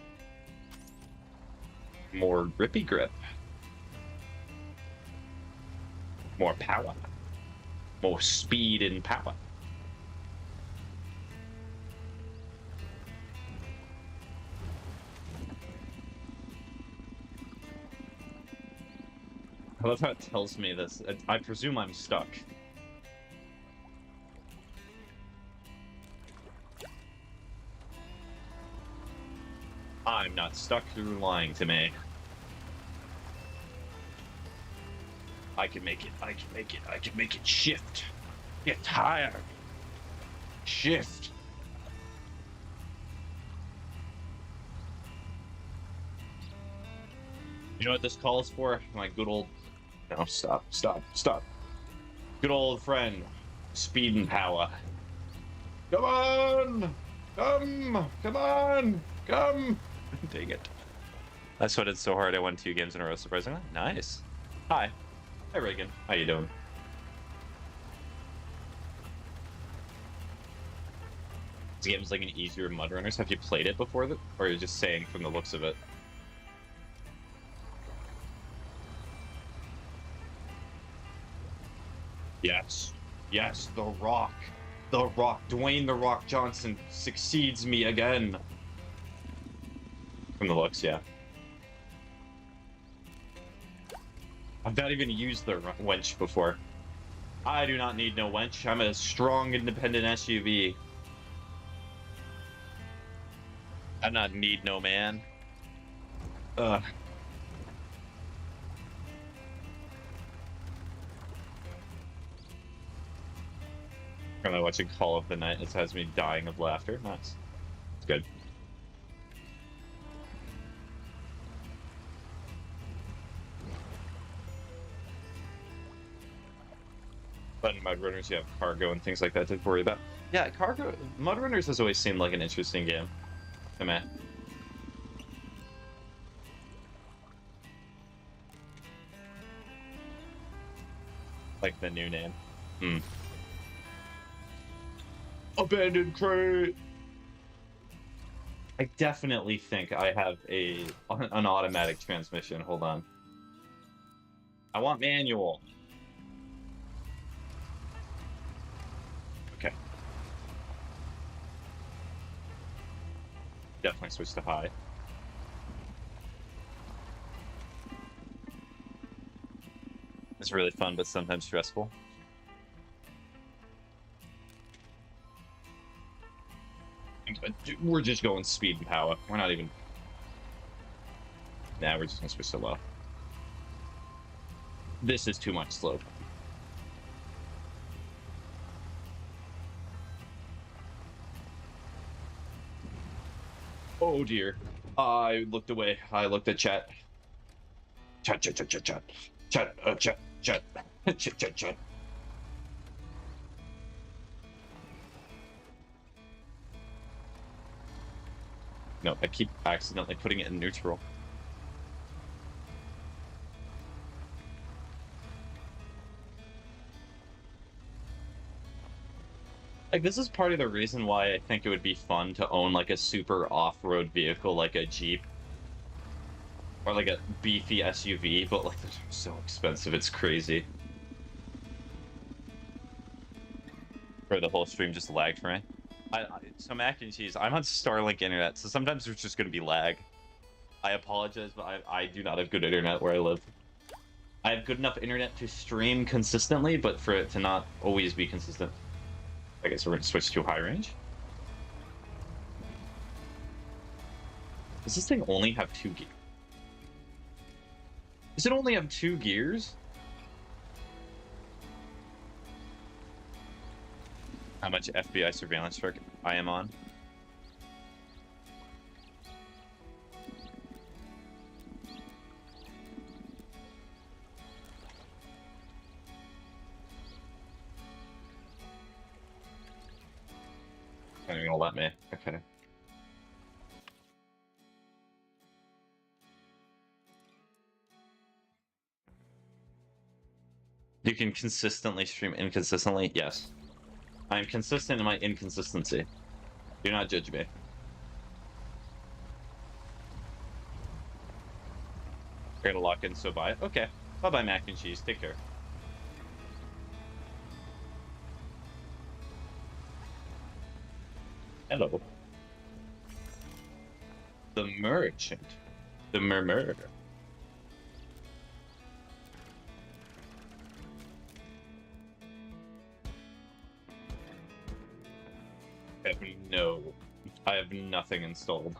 more grippy grip. More power. More speed and power. I love how it tells me this. I presume I'm stuck. I'm not stuck. You're lying to me. I can make it. I can make it. I can make it. Shift. Get tired. Shift. You know what this calls for? My good old... No, stop. Good old friend. Speed and power. Come on! Come on! Come! Dang it. I sweated so hard I won 2 games in a row, surprisingly. Nice. Hi, Reagan. How you doing? This game is like an easier Mud Runners. Have you played it before, or are you just saying from the looks of it? Yes. Yes, The Rock. The Rock. Dwayne The Rock Johnson succeeds me again. From the looks, yeah. I've not even used the wench before. I do not need no wench. I'm a strong, independent SUV. I not need no man. Ugh. Currently watching Call of the Night. It has me dying of laughter. Nice. It's good. But in Mud Runners, you have cargo and things like that to worry about. Yeah, cargo. Mud Runners has always seemed like an interesting game to me. Like the new name. Hmm. Abandoned crate. I definitely think I have an automatic transmission. Hold on. I want manual. Okay. Definitely switch to high. It's really fun, but sometimes stressful. We're just going speed and power. We're not even... Nah, we're just gonna switch to low. This is too much slope. Oh dear. I looked away. I looked at chat. Chat. Chat. No, I keep accidentally putting it in neutral. Like, this is part of the reason why I think it would be fun to own, like, a super off-road vehicle, like a Jeep. Or, like, a beefy SUV, but, like, they're so expensive, it's crazy. For the whole stream just lagged for me. So mac and cheese, I'm on Starlink internet, so sometimes there's just going to be lag. I apologize, but I do not have good internet where I live. I have good enough internet to stream consistently, but for it to not always be consistent. I guess we're going to switch to high range. Does this thing only have 2 gears? Does it only have 2 gears? How much FBI surveillance truck I am on? Not even gonna let me. Okay. You can consistently stream inconsistently? Yes. I am consistent in my inconsistency. Do not judge me. We're gonna lock in, so bye. Okay. Bye-bye, mac and cheese. Take care. Hello. The merchant. The murmur. I have nothing installed.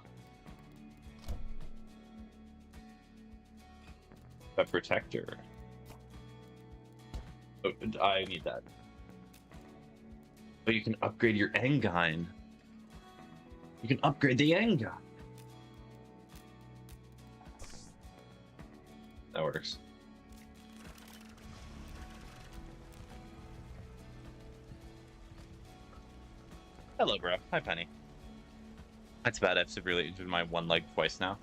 The protector. Oh, I need that. But you can upgrade your Engine. You can upgrade the Engine. That works. Hello, bro. Hi, Penny. That's bad. I've severely injured my one leg twice now.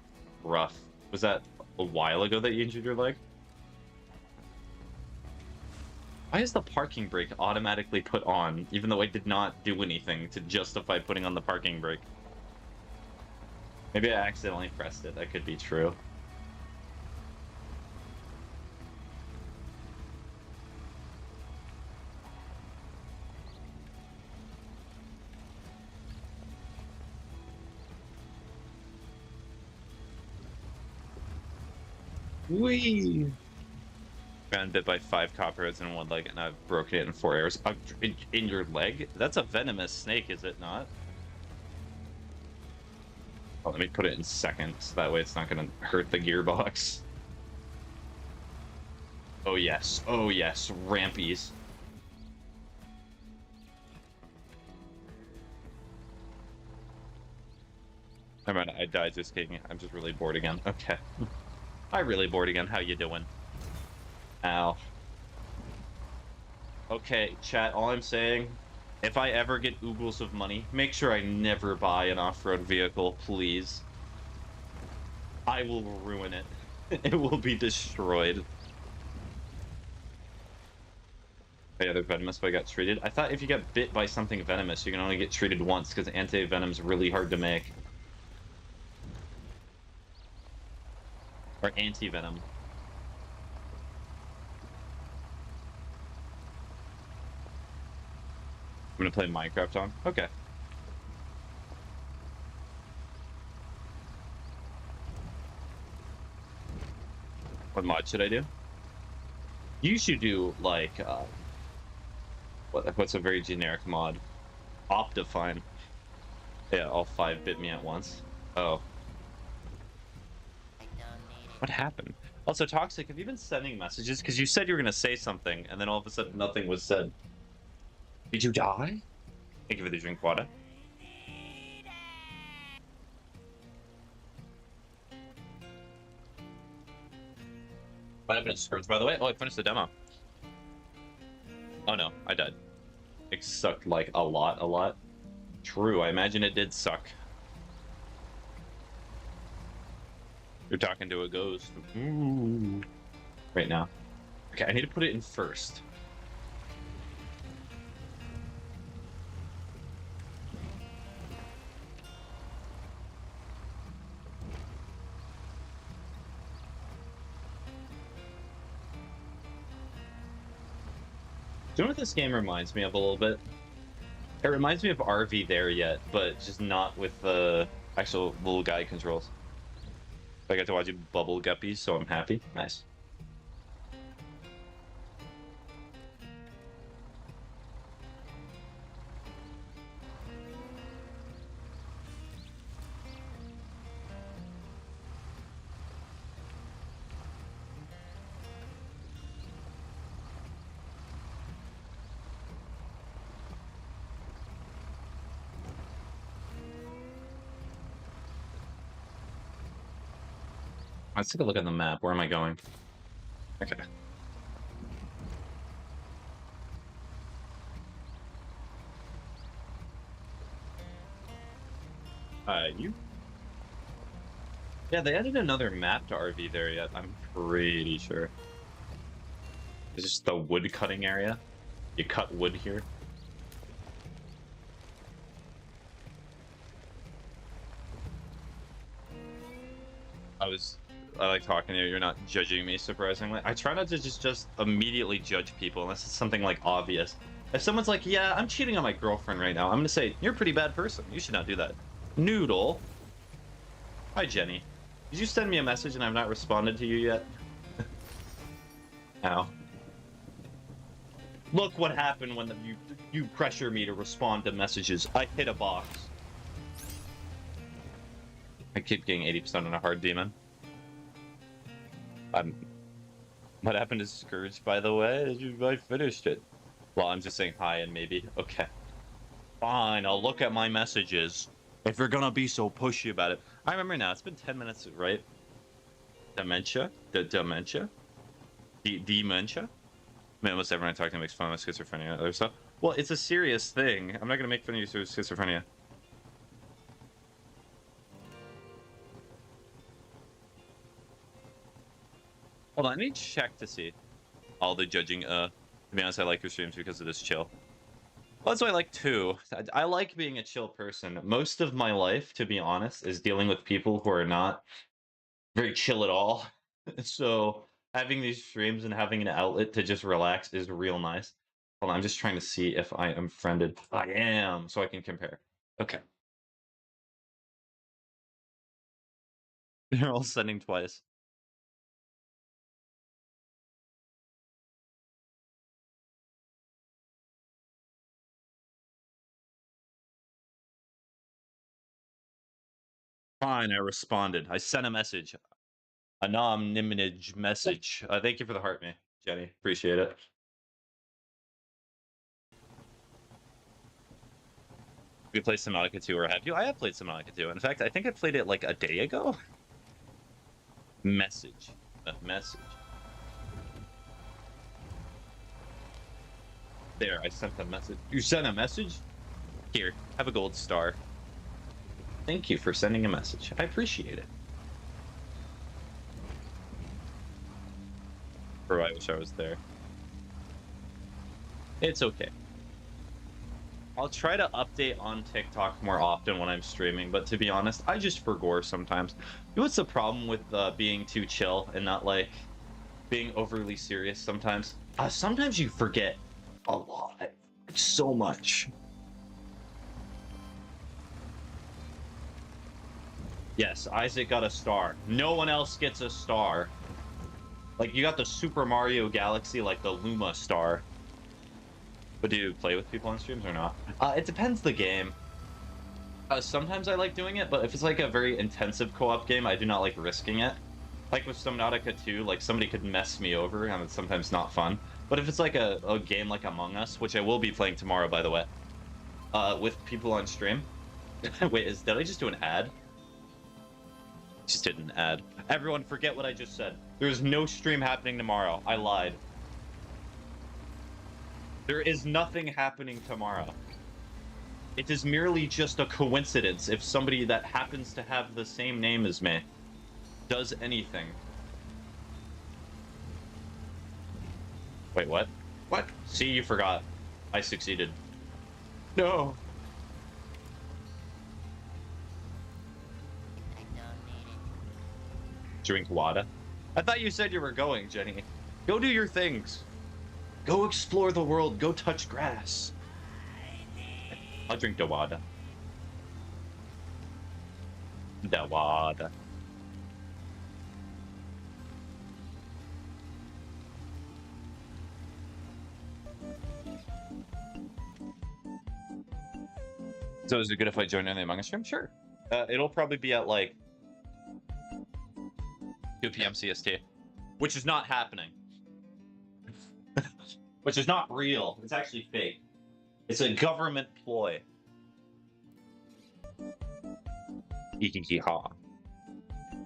Rough. Was that a while ago that you injured your leg? Why is the parking brake automatically put on, even though I did not do anything to justify putting on the parking brake? Maybe I accidentally pressed it. That could be true. Whee! Got bit by 5 copperheads in one leg, and I've broken it in 4 arrows. In your leg? That's a venomous snake, is it not? Oh, let me put it in second, so that way it's not going to hurt the gearbox. Oh yes, rampies. I mean, I died just kidding. I'm just really bored again. Okay. I'm really bored again. How you doing? Ow. Okay, chat, all I'm saying, if I ever get oogles of money, make sure I never buy an off-road vehicle, please. I will ruin it. It will be destroyed. Yeah, they're venomous, but I got treated. I thought if you get bit by something venomous, you can only get treated once, because anti-venom's really hard to make. Or anti-venom. I'm gonna play Minecraft on? Okay. What mod should I do? You should do, like, what's a very generic mod? Optifine. Yeah, all 5 bit me at once. Oh. What happened? Also, Toxic, have you been sending messages? Because you said you were going to say something, and then all of a sudden nothing was said. Did you die? Thank you for the drink water. What happened to Skirts, by the way? Oh, I finished the demo. Oh no, I died. It sucked like a lot. True, I imagine it did suck. You're talking to a ghost. Ooh. Right now. Okay, I need to put it in first. Do you know what this game reminds me of a little bit? It reminds me of RV There Yet, but just not with the actual little guy controls. I got to watch you bubble guppies, so I'm happy. Nice. Let's take a look at the map. Where am I going? Okay. You? Yeah, they added another map to RV There Yet, I'm pretty sure. It's just the wood cutting area. You cut wood here. I like talking to you. You're not judging me, surprisingly. I try not to just immediately judge people unless it's something like obvious. If someone's like, yeah, I'm cheating on my girlfriend right now, I'm gonna say, you're a pretty bad person. You should not do that. Noodle. Hi, Jenny. Did you send me a message and I've not responded to you yet? Ow. Look what happened when you pressure me to respond to messages. I hit a box. I keep getting 80% on a hard demon. What happened to Scourge, by the way? I finished it. Well, I'm just saying hi and maybe. Okay. Fine, I'll look at my messages. If you're gonna be so pushy about it. I remember now, it's been 10 minutes, right? Dementia? Dementia? Dementia? Man, almost everyone I talk to makes fun of schizophrenia and other stuff. Well, it's a serious thing. I'm not gonna make fun of you for schizophrenia. Hold on, I need to check to see. All the judging, to be honest, I like your streams because it is chill. Well, that's what I like too. I like being a chill person. Most of my life, to be honest, is dealing with people who are not very chill at all. So having these streams and having an outlet to just relax is real nice. Hold on, I'm just trying to see if I am friended. I am, so I can compare. Okay. They're all sending twice. Fine, I responded. I sent a message. Anonymous message. Thank you for the heart, me, Jenny. Appreciate it. We played Subnautica 2, or have you? I have played Subnautica 2. In fact, I think I played it like a day ago. Message. Message. There, I sent a message. You sent a message? Here, have a gold star. Thank you for sending a message. I appreciate it. Bro, I wish I was there. It's okay. I'll try to update on TikTok more often when I'm streaming, but to be honest, I just forgot sometimes. You know what's the problem with being too chill and not like being overly serious sometimes? Sometimes you forget a lot. So much. Yes, Isaac got a star. No one else gets a star. Like, you got the Super Mario Galaxy, like the Luma star. But do you play with people on streams or not? It depends the game. Sometimes I like doing it, but if it's like a very intensive co-op game, I do not like risking it. Like with Subnautica 2, like somebody could mess me over, and it's sometimes not fun. But if it's like a game like Among Us, which I will be playing tomorrow, by the way, with people on stream. Wait, did I just do an ad? Just did an ad. Everyone, forget what I just said. There's no stream happening tomorrow. I lied. There is nothing happening tomorrow. It is merely just a coincidence if somebody that happens to have the same name as me does anything. Wait, what? What? See, you forgot. I succeeded. No. Drink water. I thought you said you were going, Jenny. Go do your things. Go explore the world. Go touch grass. I'll drink the water. The water. So is it good if I join in the Among Us stream? Sure. It'll probably be at like 2 p.m. CST, which is not happening. Which is not real. It's actually fake. It's a government ploy. Eeking-hee-haw.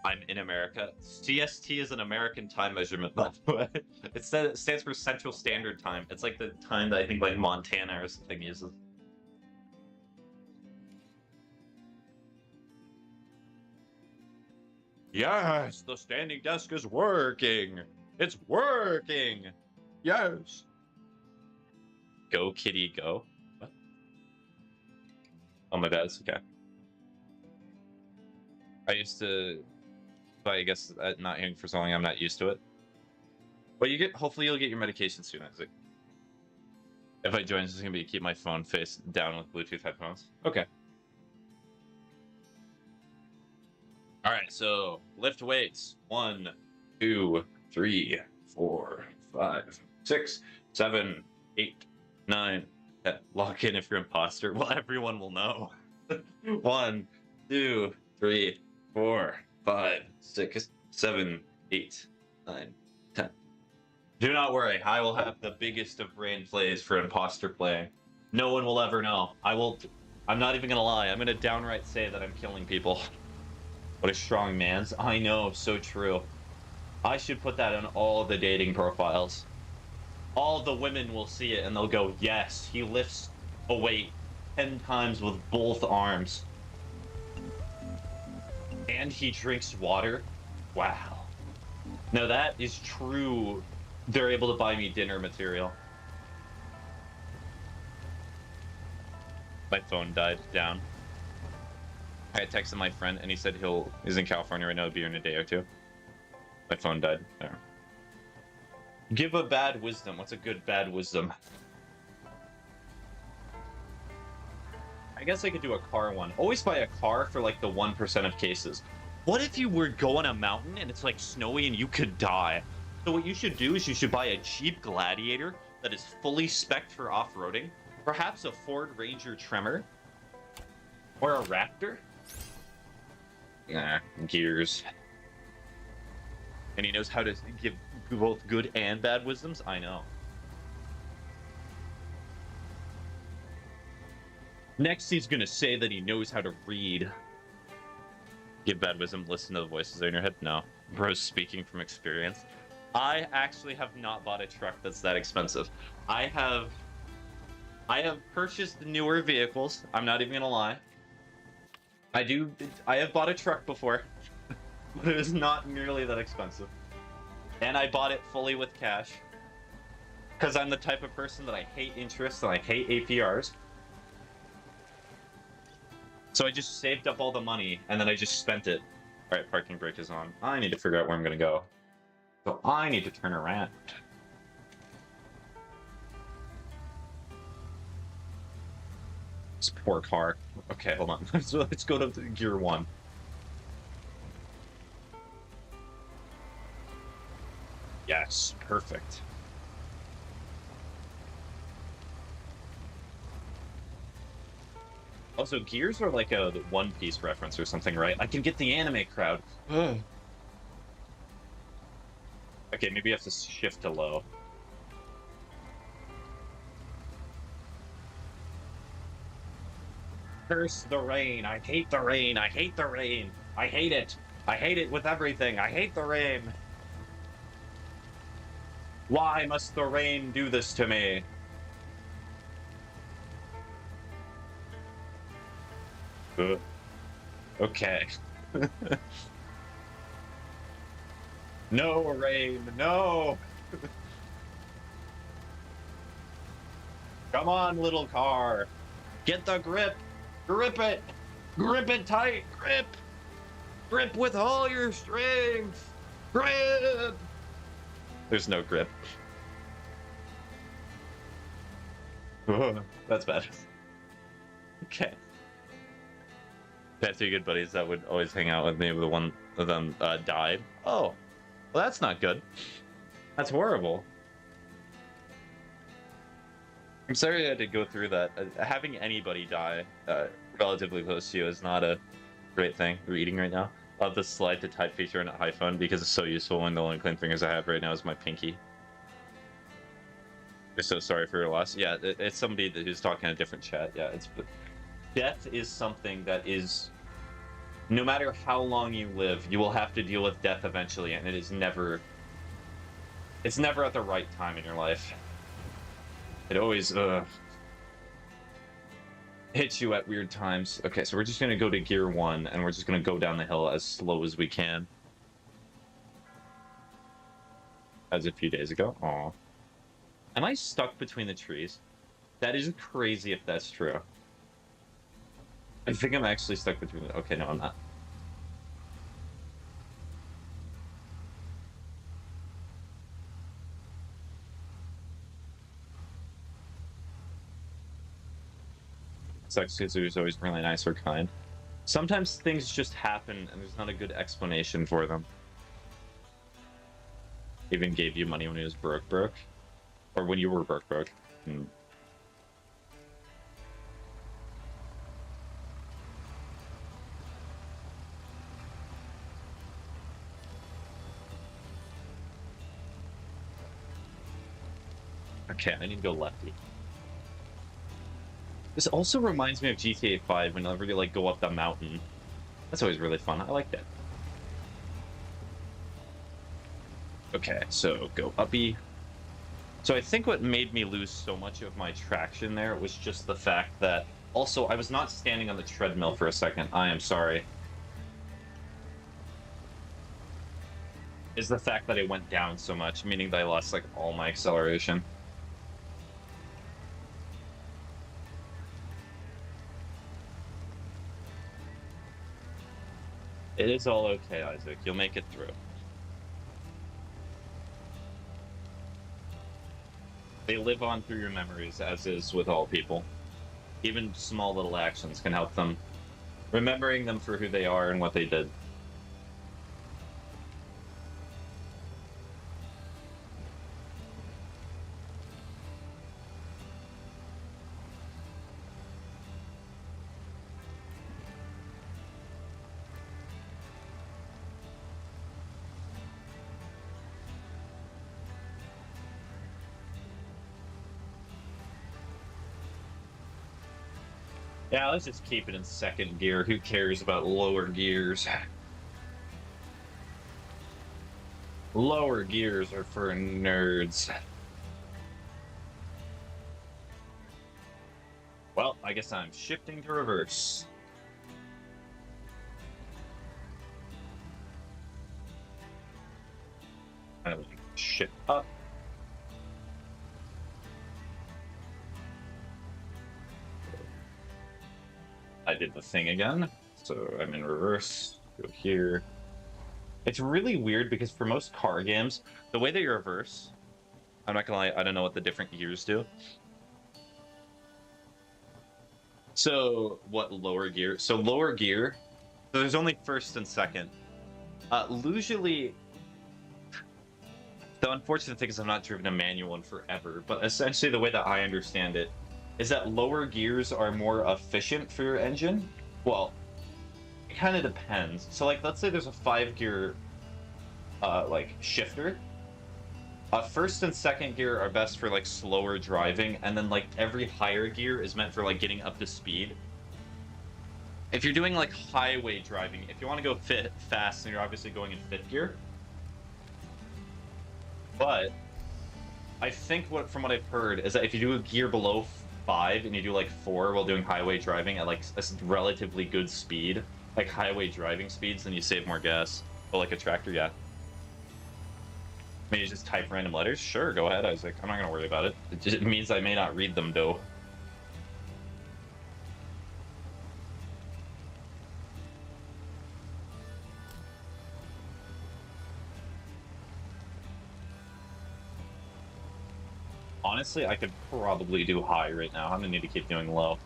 I'm in America. CST is an American time measurement, by the way. It stands for Central Standard Time. It's like the time that I think like Montana or something uses. Yes, the standing desk is working. It's working. Yes. Go, kitty, go. What? Oh, my bad. It's okay. I used to, but I guess not hearing for so long, I'm not used to it. But you get, hopefully you'll get your medication soon, Isaac. If I join, it's gonna be to keep my phone face down with Bluetooth headphones. Okay. All right, so lift weights. 1, 2, 3, 4, 5, 6, 7, 8, 9, 10. Lock in if you're imposter. Well, everyone will know. 1, 2, 3, 4, 5, 6, 7, 8, 9, 10. Do not worry, I will have the biggest of brain plays for imposter playing. No one will ever know. I'm not even gonna lie, I'm gonna downright say that I'm killing people. What a strong man's. I know, so true. I should put that on all the dating profiles. All the women will see it and they'll go, yes, he lifts a weight 10 times with both arms. And he drinks water? Wow. Now that is true. They're able to buy me dinner material. My phone died down. I texted my friend and he said he's in California right now, he'll be here in a day or two. My phone died. There. Give a bad wisdom. What's a good bad wisdom? I guess I could do a car one. Always buy a car for like the 1% of cases. What if you were going a mountain and it's like snowy and you could die? So what you should do is you should buy a Jeep Gladiator that is fully spec'd for off-roading. Perhaps a Ford Ranger Tremor. Or a Raptor. Nah, Gears. And he knows how to give both good and bad wisdoms? I know. Next, he's gonna say that he knows how to read. Give bad wisdom, listen to the voices in your head? No. Bro's speaking from experience. I actually have not bought a truck that's that expensive. I have purchased newer vehicles. I'm not even gonna lie. I have bought a truck before, but it is not nearly that expensive. And I bought it fully with cash. Because I'm the type of person that I hate interest and I hate APRs. So I just saved up all the money and then I just spent it. Alright, parking brake is on. I need to figure out where I'm gonna go. So I need to turn around. This poor car. Okay, hold on. Let's go to gear 1. Yes, perfect. Also, Gears are like a One Piece reference or something, right? I can get the anime crowd. Okay, maybe you have to shift to low. Curse the rain. I hate the rain. I hate the rain. I hate it. I hate it with everything. I hate the rain. Why must the rain do this to me? Okay. No, rain, no! Come on, little car. Get the grip. Grip it. Grip it tight. Grip. Grip with all your strength. Grip. There's no grip. That's bad. Okay. I had 2 good buddies that would always hang out with me, but one of them died. Oh, well, that's not good. That's horrible. I'm sorry I had to go through that. Having anybody die relatively close to you is not a great thing. We're eating right now. Love the slide to type feature in an iPhone because it's so useful when the only clean fingers I have right now is my pinky. I'm so sorry for your loss. Yeah, it's somebody who's talking in a different chat. Yeah, death is something that is, no matter how long you live, you will have to deal with death eventually, and it's never at the right time in your life. It always hits you at weird times. Okay, so we're just gonna go to gear 1, and we're just gonna go down the hill as slow as we can. As a few days ago. Aw. Am I stuck between the trees? That is crazy if that's true. I think I'm actually stuck between the... Okay, no, I'm not. Sucks because it was always really nice or kind. Sometimes things just happen and there's not a good explanation for them. Even gave you money when he was broke. Or when you were broke. Okay, I need to go lefty. This also reminds me of GTA 5 whenever you like go up the mountain. That's always really fun. I like that. Okay, so go uppy. So I think what made me lose so much of my traction there was just the fact that also I was not standing on the treadmill for a second. I am sorry. Is the fact that it went down so much, meaning that I lost like all my acceleration. It is all okay, Isaac. You'll make it through. They live on through your memories, as is with all people. Even small little actions can help them. Remembering them for who they are and what they did. Yeah, let's just keep it in second gear. Who cares about lower gears? Lower gears are for nerds. Well, I guess I'm shifting to reverse. I will shift up. I did the thing again, so I'm in reverse. Go here. It's really weird because for most car games, the way that you reverse, I'm not gonna lie, I don't know what the different gears do. So what lower gear? So lower gear, so there's only first and second. Usually, the unfortunate thing is I've not driven a manual in forever, but essentially the way that I understand it is that lower gears are more efficient for your engine. Well, it kind of depends. So like, let's say there's a 5-gear like shifter. First and second gear are best for like slower driving, and then like every higher gear is meant for like getting up to speed. If you're doing like highway driving, if you want to go fast, then you're obviously going in 5th gear. But I think from what I've heard is that if you do a gear below 5 and you do like 4 while doing highway driving at like a relatively good speed, like highway driving speeds, then you save more gas. But like a tractor, yeah. Maybe just type random letters? Sure, go ahead, Isaac. I'm not gonna worry about it. It means I may not read them, though. Honestly, I could probably do high right now. I'm gonna need to keep doing low.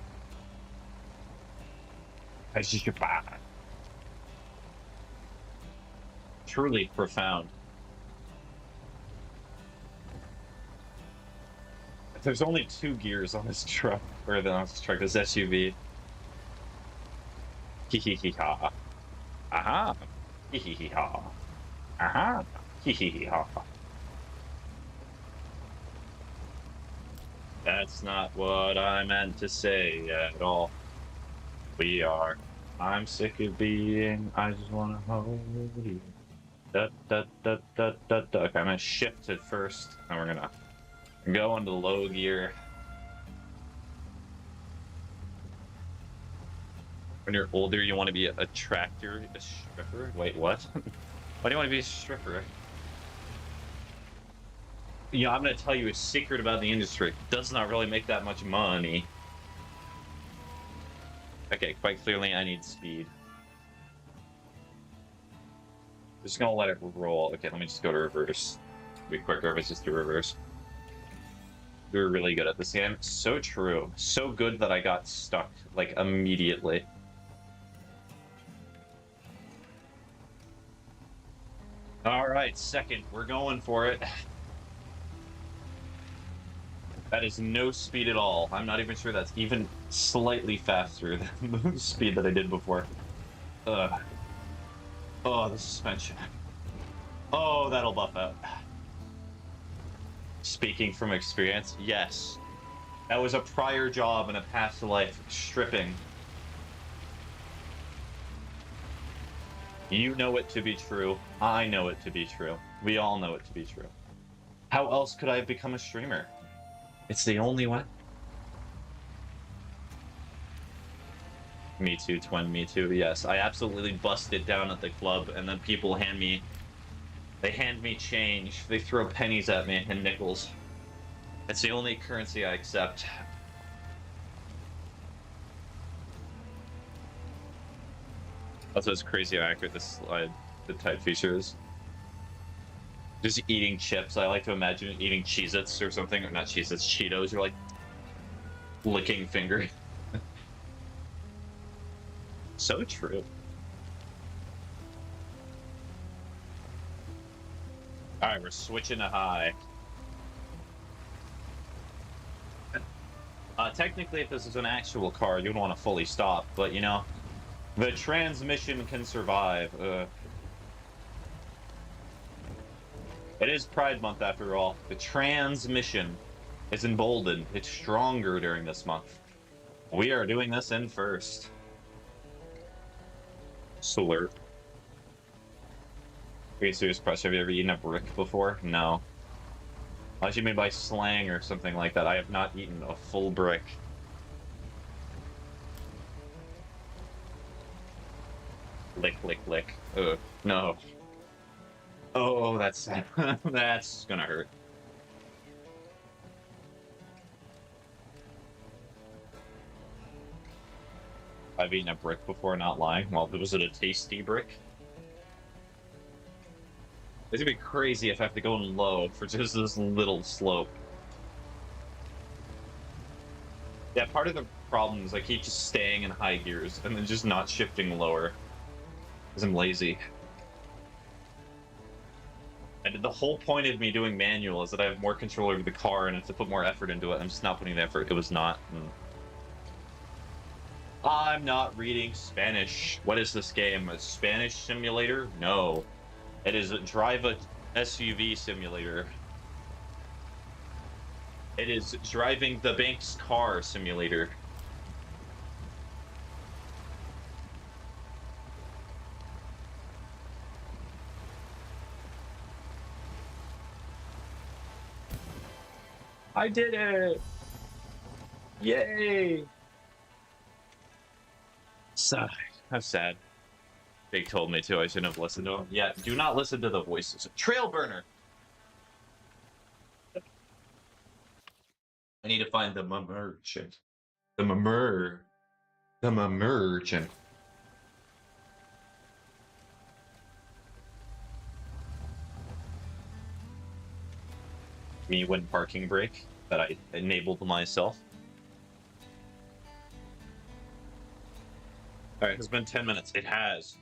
Truly profound. There's only 2 gears on this truck, or on this truck, this SUV. Hee hee hee ha. Aha. Hee hee hee ha. Aha. Hee hee hee ha. That's not what I meant to say at all. We are. I'm sick of being. I just want to hold you. Da, da, da, da, da, da. Okay, I'm gonna shift it first, and we're gonna go into low gear. When you're older, you want to be a tractor, a stripper. Wait, what? Why do you want to be a stripper? You know, I'm going to tell you a secret about the industry. It does not really make that much money. Okay, quite clearly I need speed. Just going to let it roll. Okay, let me just go to reverse. It'll be quicker if it's just do reverse. We were really good at this game. So true. So good that I got stuck, like, immediately. Alright, second. We're going for it. That is no speed at all. I'm not even sure that's even slightly faster than the speed that I did before. Ugh. Oh, the suspension. Oh, that'll buff out. Speaking from experience, yes. That was a prior job in a past life, stripping. You know it to be true. I know it to be true. We all know it to be true. How else could I have become a streamer? It's the only way. Me too, twin, me too. Yes, I absolutely bust it down at the club, and then people hand me change. They throw pennies at me and nickels. It's the only currency I accept. Also, it's crazy how accurate this slide, the type feature is. Just eating chips. I like to imagine eating Cheez-Its or something, or not Cheez-Its, Cheetos, or like licking finger. So true. All right, we're switching to high. Technically, if this is an actual car, you'd want to fully stop, but you know, the transmission can survive. It is Pride Month after all. The transmission is emboldened. It's stronger during this month. We are doing this in first. Slurp. Okay, serious question. Have you ever eaten a brick before? No. Unless you mean by slang or something like that. I have not eaten a full brick. Lick, lick, lick. Ugh, no. Oh, that's that's gonna hurt. I've eaten a brick before, not lying. Well, was it a tasty brick? It's gonna be crazy if I have to go in low for just this little slope. Yeah, part of the problem is I keep just staying in high gears and then just not shifting lower. Because I'm lazy. And the whole point of me doing manual is that I have more control over the car and I have to put more effort into it. I'm just not putting the effort. It was not. I'm not reading Spanish. What is this game? A Spanish simulator? No. It is a drive a SUV simulator. It is driving the bank's car simulator. I did it! Yay! Sigh. I'm sad. Big told me to. I shouldn't have listened to him. Yeah, do not listen to the voices. Trail burner! I need to find the merchant. The merchant. Me when parking brake that I enabled myself. Alright, it's been 10 minutes. It has.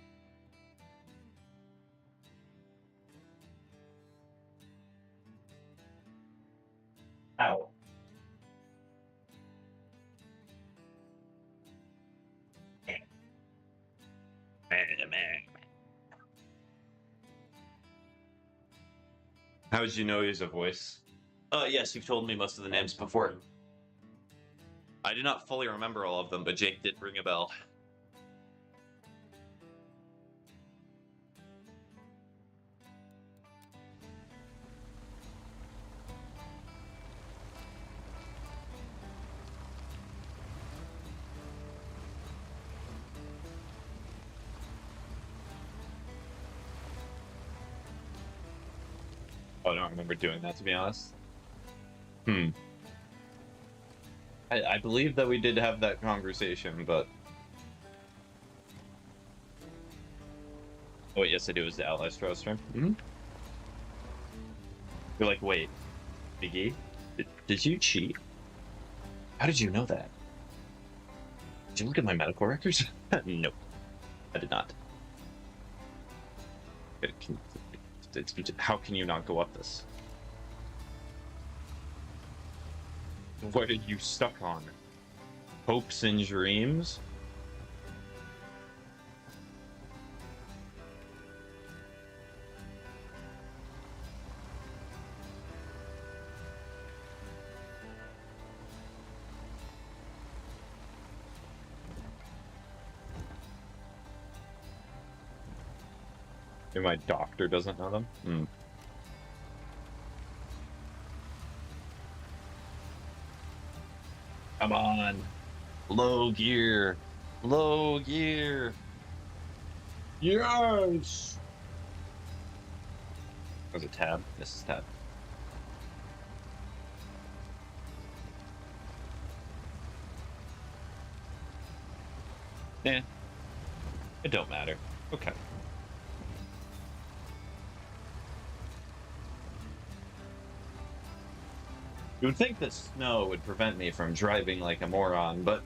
Ow. How did you know he's a voice? Yes, you've told me most of the names before. I do not fully remember all of them, but Jake did ring a bell. Oh, I don't remember doing that, to be honest. I believe that we did have that conversation, but... Oh, wait, yes, I do. It was the Outlast Trial stream. You're like, wait, Biggie, did you cheat? How did you know that? Did you look at my medical records? Nope, I did not. How can you not go up this? What are you stuck on? Hopes and dreams? Maybe my doctor doesn't know them. Hmm. Come on. Low gear. Low gear. Yes. Was it tab? This is tab. Yeah. It don't matter. Okay. You would think that snow would prevent me from driving like a moron, but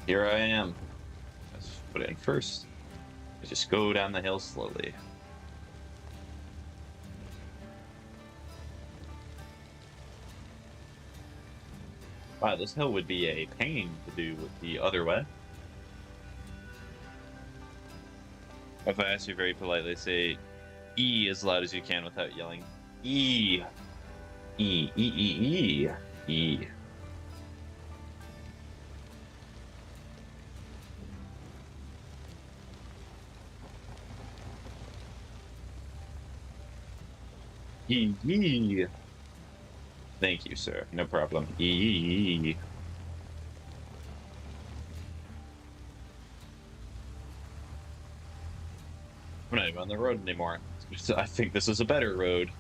here I am. Let's put it in first. I just go down the hill slowly. Wow, this hill would be a pain to do with the other way. If I ask you very politely, say E as loud as you can without yelling. E. E. E. E. E. E. E. E. Thank you, sir. No problem. E. I'm not even on the road anymore. I think this is a better road.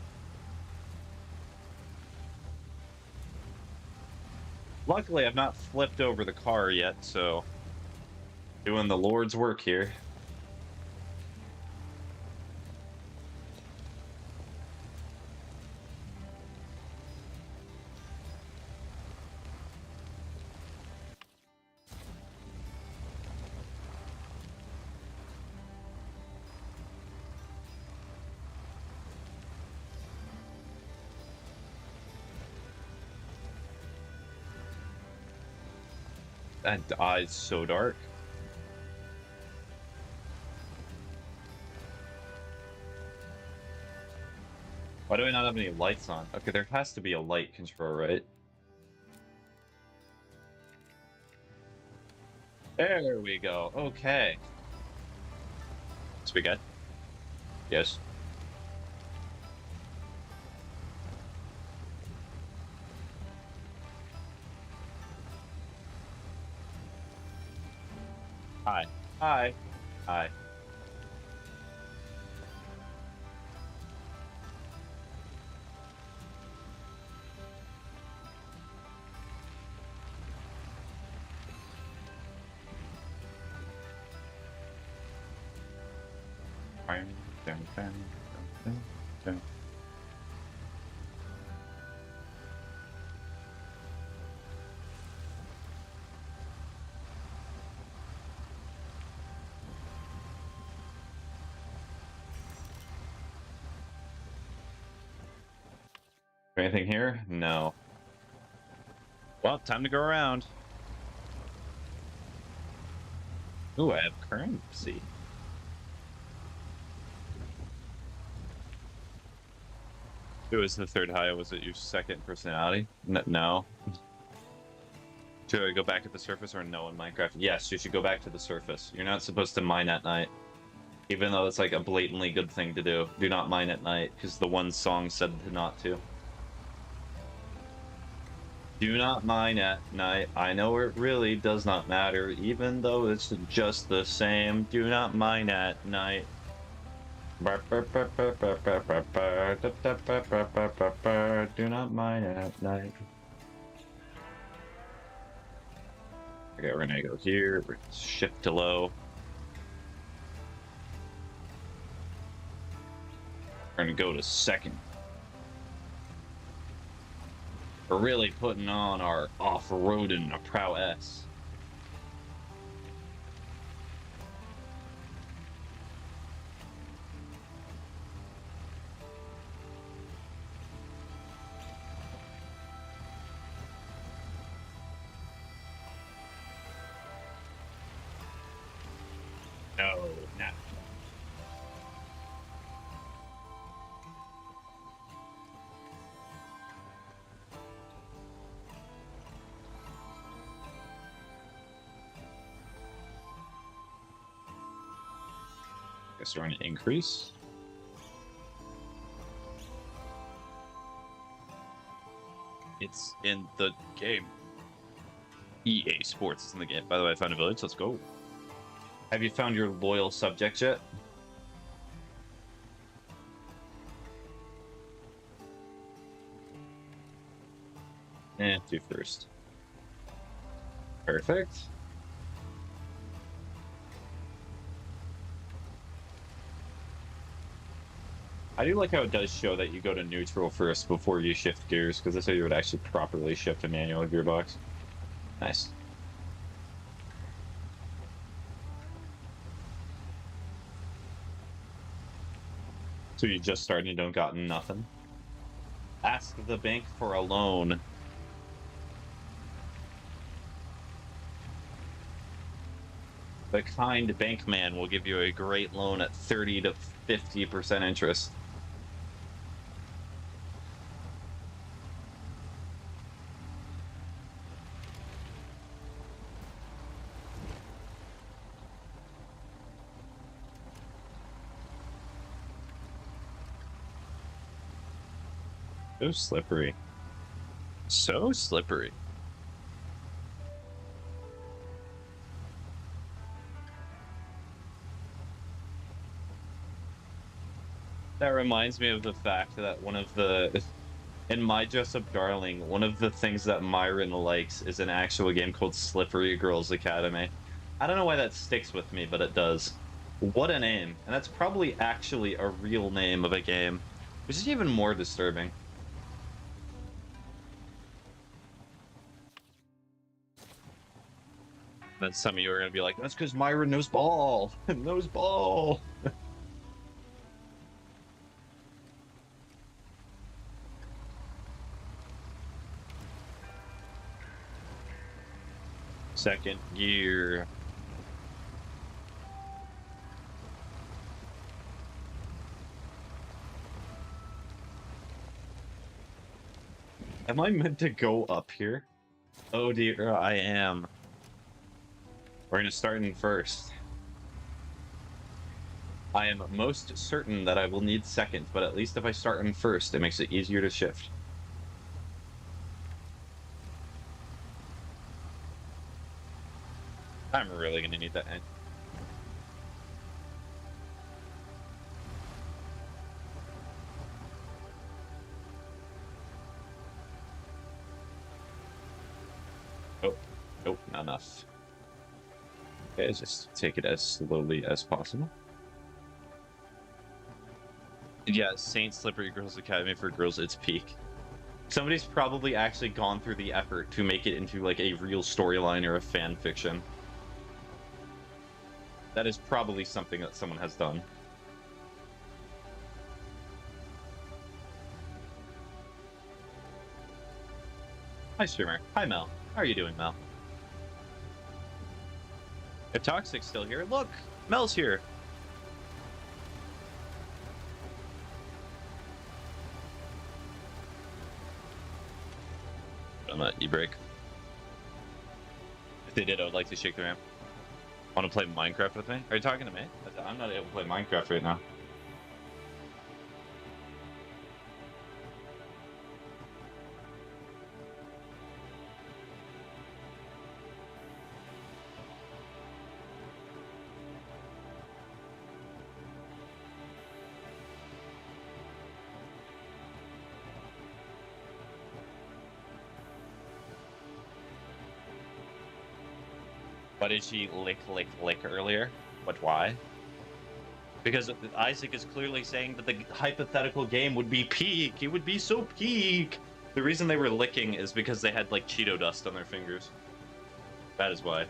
Luckily, I've not flipped over the car yet, so doing the Lord's work here. That eye's so dark. Why do I not have any lights on? Okay, there has to be a light control, right? There we go. Okay. Spaghetti? Yes. Hi. Hi. Hi. Anything here? No. Well, time to go around. Ooh, I have currency. Who was the third high? Was it your second personality? No. Should I go back at the surface or no in Minecraft? Yes, you should go back to the surface. You're not supposed to mine at night. Even though it's like a blatantly good thing to do. Do not mine at night, because the one song said to not to. Do not mine at night. I know it really does not matter, even though it's just the same. Do not mine at night. Do not mine at night. Okay, we're gonna go here. We're gonna shift to low. We're gonna go to second. We're really putting on our off-roading prowess. No, not. Guess we're going to increase. It's in the game. EA Sports is in the game. By the way, I found a village. Let's go. Have you found your loyal subjects yet? Do first. Perfect. I do like how it does show that you go to neutral first before you shift gears, because that's how you would actually properly shift a manual gearbox. Nice. So you just started and don't got nothing? Ask the bank for a loan. The kind bank man will give you a great loan at 30 to 50% interest. So slippery. So slippery. That reminds me of the fact that one of the... In My Dress Up Darling, one of the things that Myron likes is an actual game called Slippery Girls Academy. I don't know why that sticks with me, but it does. What a name. And that's probably actually a real name of a game, which is even more disturbing. Then some of you are going to be like, that's because Myron knows ball. Knows ball. Second gear. Am I meant to go up here? Oh dear, I am. We're gonna start in first. I am most certain that I will need second, but at least if I start in first, it makes it easier to shift. I'm really gonna need that end. Oh, nope, not enough. Okay, just take it as slowly as possible. Yeah, Saint Slippery Girls Academy for girls, it's peak. Somebody's probably actually gone through the effort to make it into like a real storyline or a fan fiction. That is probably something that someone has done. Hi, streamer. Hi, Mel. How are you doing, Mel? If Toxic's still here, look! Mel's here! I'm at e-break. If they did, I would like to shake their hand. Want to play Minecraft with me? Are you talking to me? I'm not able to play Minecraft right now. Why did she lick earlier? But why? Because Isaac is clearly saying that the hypothetical game would be peak. It would be so peak. The reason they were licking is because they had like Cheeto dust on their fingers. That is why.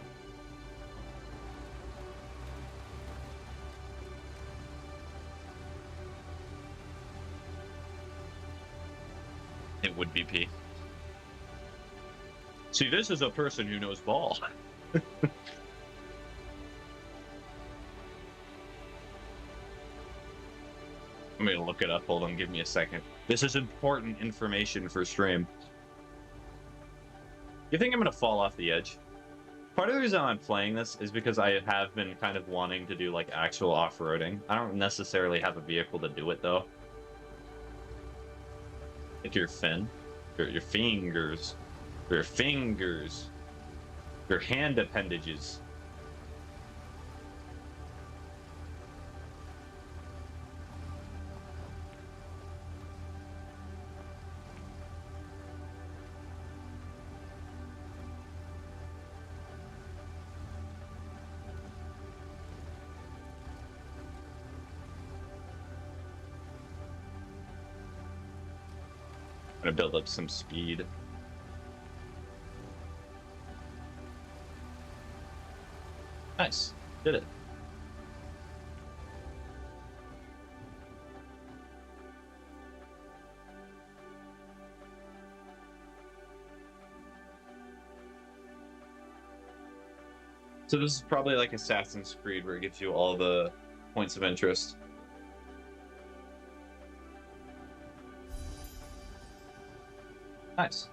It would be peak. See, this is a person who knows ball. I'm gonna look it up. Hold on, give me a second. This is important information for stream. You think I'm gonna fall off the edge? Part of the reason I'm playing this is because I have been kind of wanting to do like actual off-roading. I don't necessarily have a vehicle to do it though. Like your Finn. Your fingers. Your fingers. Your hand appendages. I'm gonna build up some speed. Nice. Did it. So this is probably like Assassin's Creed where it gives you all the points of interest. Nice.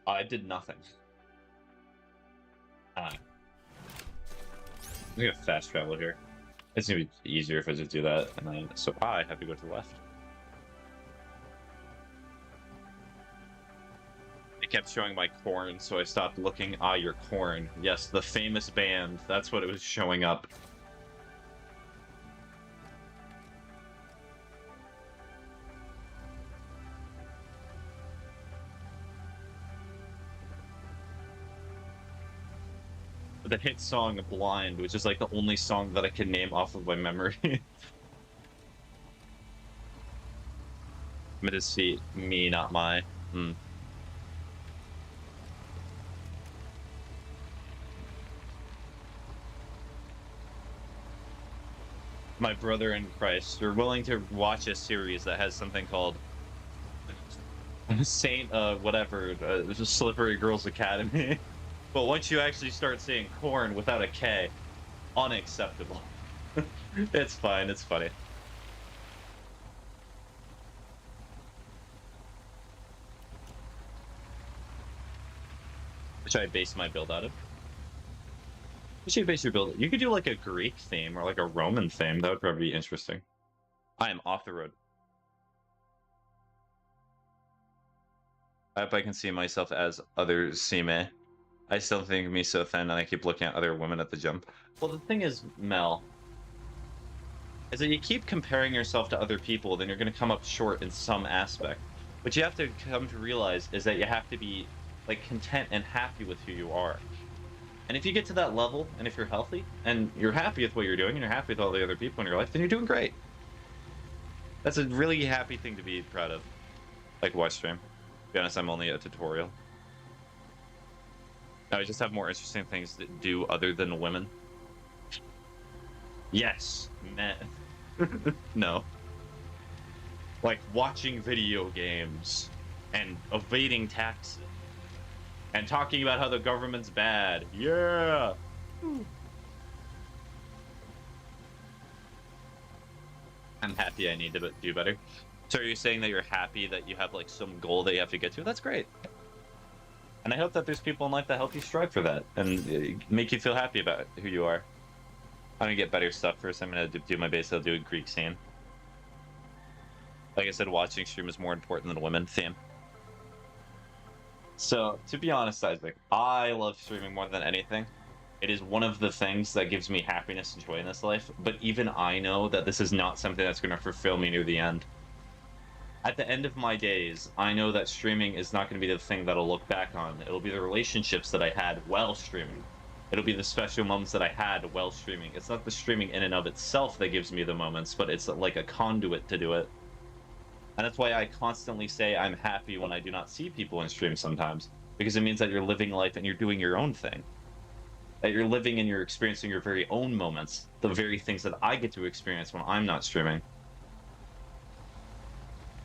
I did nothing. I'm gonna fast travel here. It's gonna be easier if I just do that, and then so I have to go to the left. It kept showing my corn, so I stopped looking. Ah, your corn. Yes, the famous band. That's what it was showing up. The hit song Blind, which is like the only song that I can name off of my memory. I'm gonna see me, not my. My brother in Christ, you're willing to watch a series that has something called Saint, whatever, Slippery Girls Academy. But once you actually start saying corn without a K, unacceptable. It's fine, it's funny. What should I base my build out of? What should you base your build? You could do like a Greek theme or like a Roman theme. That would probably be interesting. I am off the road. I hope I can see myself as others see me. I still think of me so thin, and I keep looking at other women at the gym. Well, the thing is, Mel, is that you keep comparing yourself to other people, then you're going to come up short in some aspect. What you have to come to realize is that you have to be like content and happy with who you are. And if you get to that level, and if you're healthy, and you're happy with what you're doing, and you're happy with all the other people in your life, then you're doing great. That's a really happy thing to be proud of. Like watch stream. To be honest, I'm only a tutorial. I just have more interesting things to do other than women. Yes, man. No. Like watching video games and evading taxes and talking about how the government's bad. Yeah. I'm happy I need to do better. So are you saying that you're happy that you have like some goal that you have to get to? That's great. And I hope that there's people in life that help you strive for that and make you feel happy about who you are. I'm gonna get better stuff first. I'm gonna do my base. I'll do a Greek scene. Like I said, watching stream is more important than a women theme. So, to be honest, Isaac, I love streaming more than anything. It is one of the things that gives me happiness and joy in this life, but even I know that this is not something that's going to fulfill me near the end. At the end of my days, I know that streaming is not going to be the thing that I'll look back on. It'll be the relationships that I had while streaming. It'll be the special moments that I had while streaming. It's not the streaming in and of itself that gives me the moments, but it's like a conduit to do it. And that's why I constantly say I'm happy when I do not see people in stream sometimes, because it means that you're living life and you're doing your own thing. That you're living and you're experiencing your very own moments, the very things that I get to experience when I'm not streaming.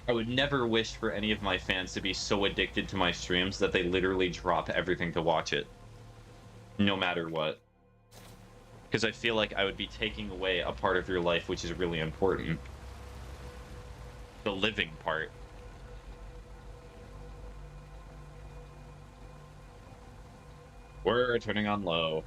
I would never wish for any of my fans to be so addicted to my streams that they literally drop everything to watch it. No matter what. Because I feel like I would be taking away a part of your life which is really important. The living part. We're turning on low.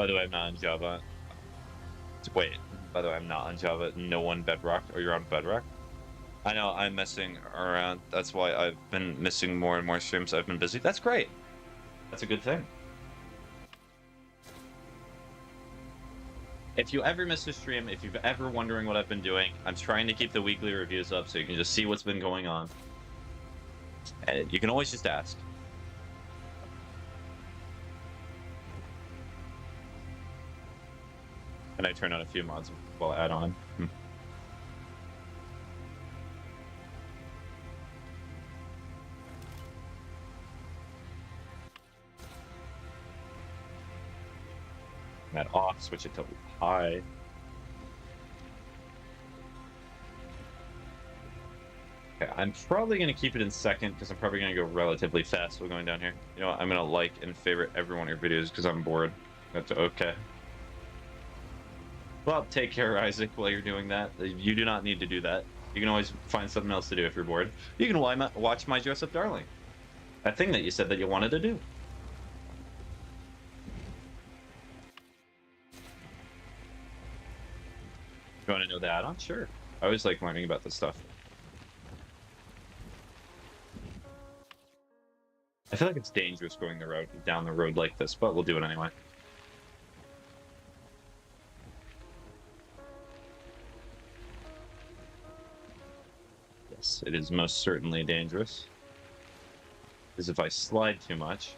By the way, I'm not on Java. Wait, by the way, I'm not on Java. No one Bedrock, or you're on Bedrock? I know, I'm messing around. That's why I've been missing more and more streams. I've been busy. That's great. That's a good thing. If you ever miss a stream, if you've ever wondering what I've been doing, I'm trying to keep the weekly reviews up so you can just see what's been going on. And you can always just ask. And I turn on a few mods while add on. That off, switch it to high. Okay, I'm probably going to keep it in second because I'm probably going to go relatively fast while going down here. You know what? I'm going to like and favorite every one of your videos because I'm bored. That's okay. Well, take care, Isaac, while you're doing that. You do not need to do that. You can always find something else to do if you're bored. You can watch My Dress Up Darling. That thing that you said that you wanted to do. You want to know the add-on? Sure. I always like learning about this stuff. I feel like it's dangerous going down the road like this, but we'll do it anyway. Yes, it is most certainly dangerous. Because if I slide too much...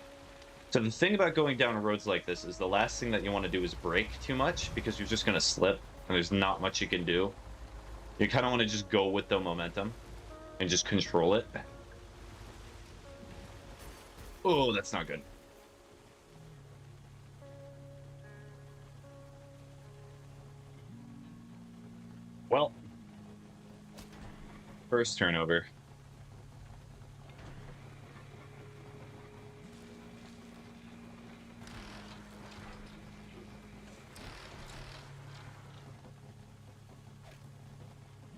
So the thing about going down roads like this is the last thing that you want to do is brake too much, because you're just going to slip, and there's not much you can do. You kind of want to just go with the momentum, and just control it. Oh, that's not good. Well, first turnover.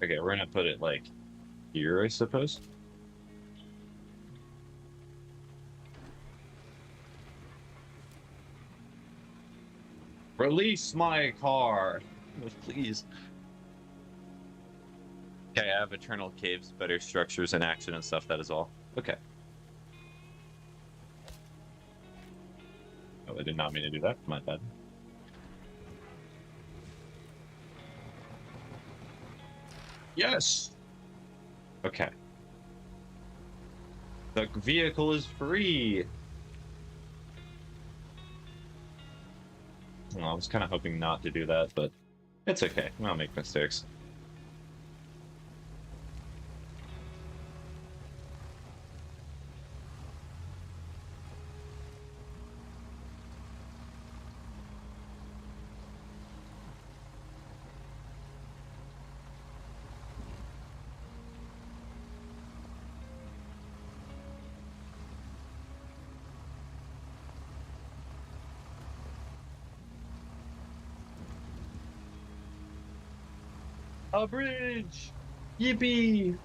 Okay, we're gonna put it like here, I suppose. Release my car, please. Okay, I have eternal caves, better structures and action and stuff, that is all. Okay. Oh, I did not mean to do that, my bad. Yes! Okay. The vehicle is free! Well, I was kind of hoping not to do that, but it's okay. I'll make mistakes. A bridge! Yippee!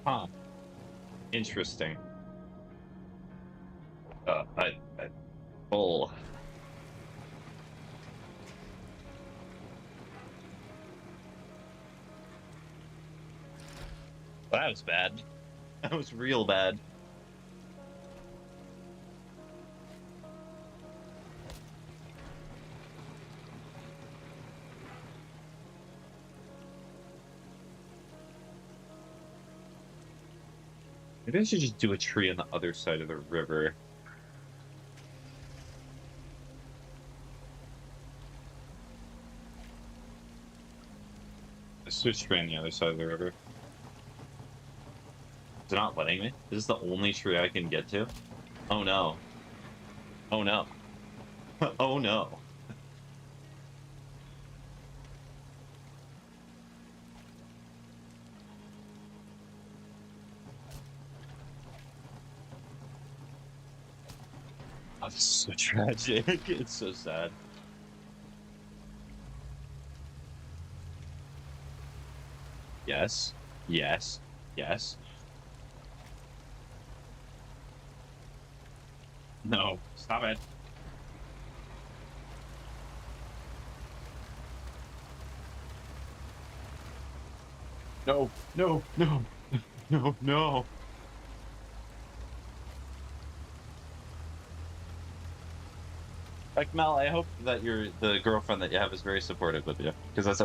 Huh. Interesting. Full. That was bad. That was real bad. Maybe I should just do a tree on the other side of the river. Let's do a tree on the other side of the river. Is it not letting me? This is the only tree I can get to? Oh no. Oh no. Oh no. Oh, this is so tragic. It's so sad. Yes. Yes. Yes. No, stop it. No, no, no, no, no. Like Mel, I hope that the girlfriend that you have is very supportive of you, because it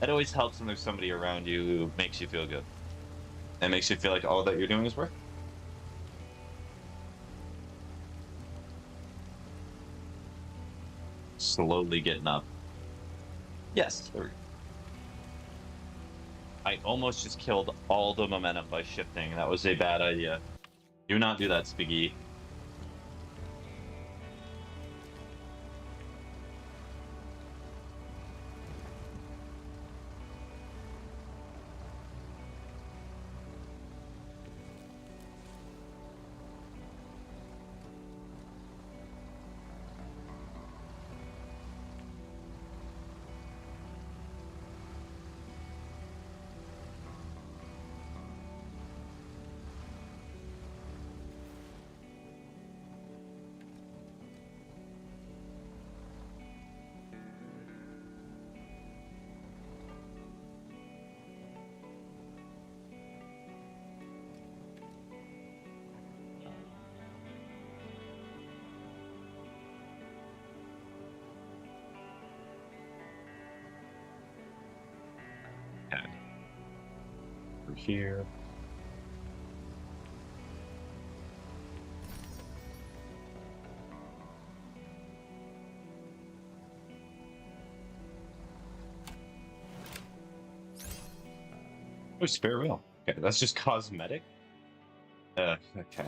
always helps when there's somebody around you who makes you feel good and makes you feel like all that you're doing is worth. Slowly getting up. Yes. There we go. I almost just killed all the momentum by shifting. That was a bad idea. Do not do that, Spiggy. Okay. Over here. Oh, spare wheel. Okay, that's just cosmetic. Okay.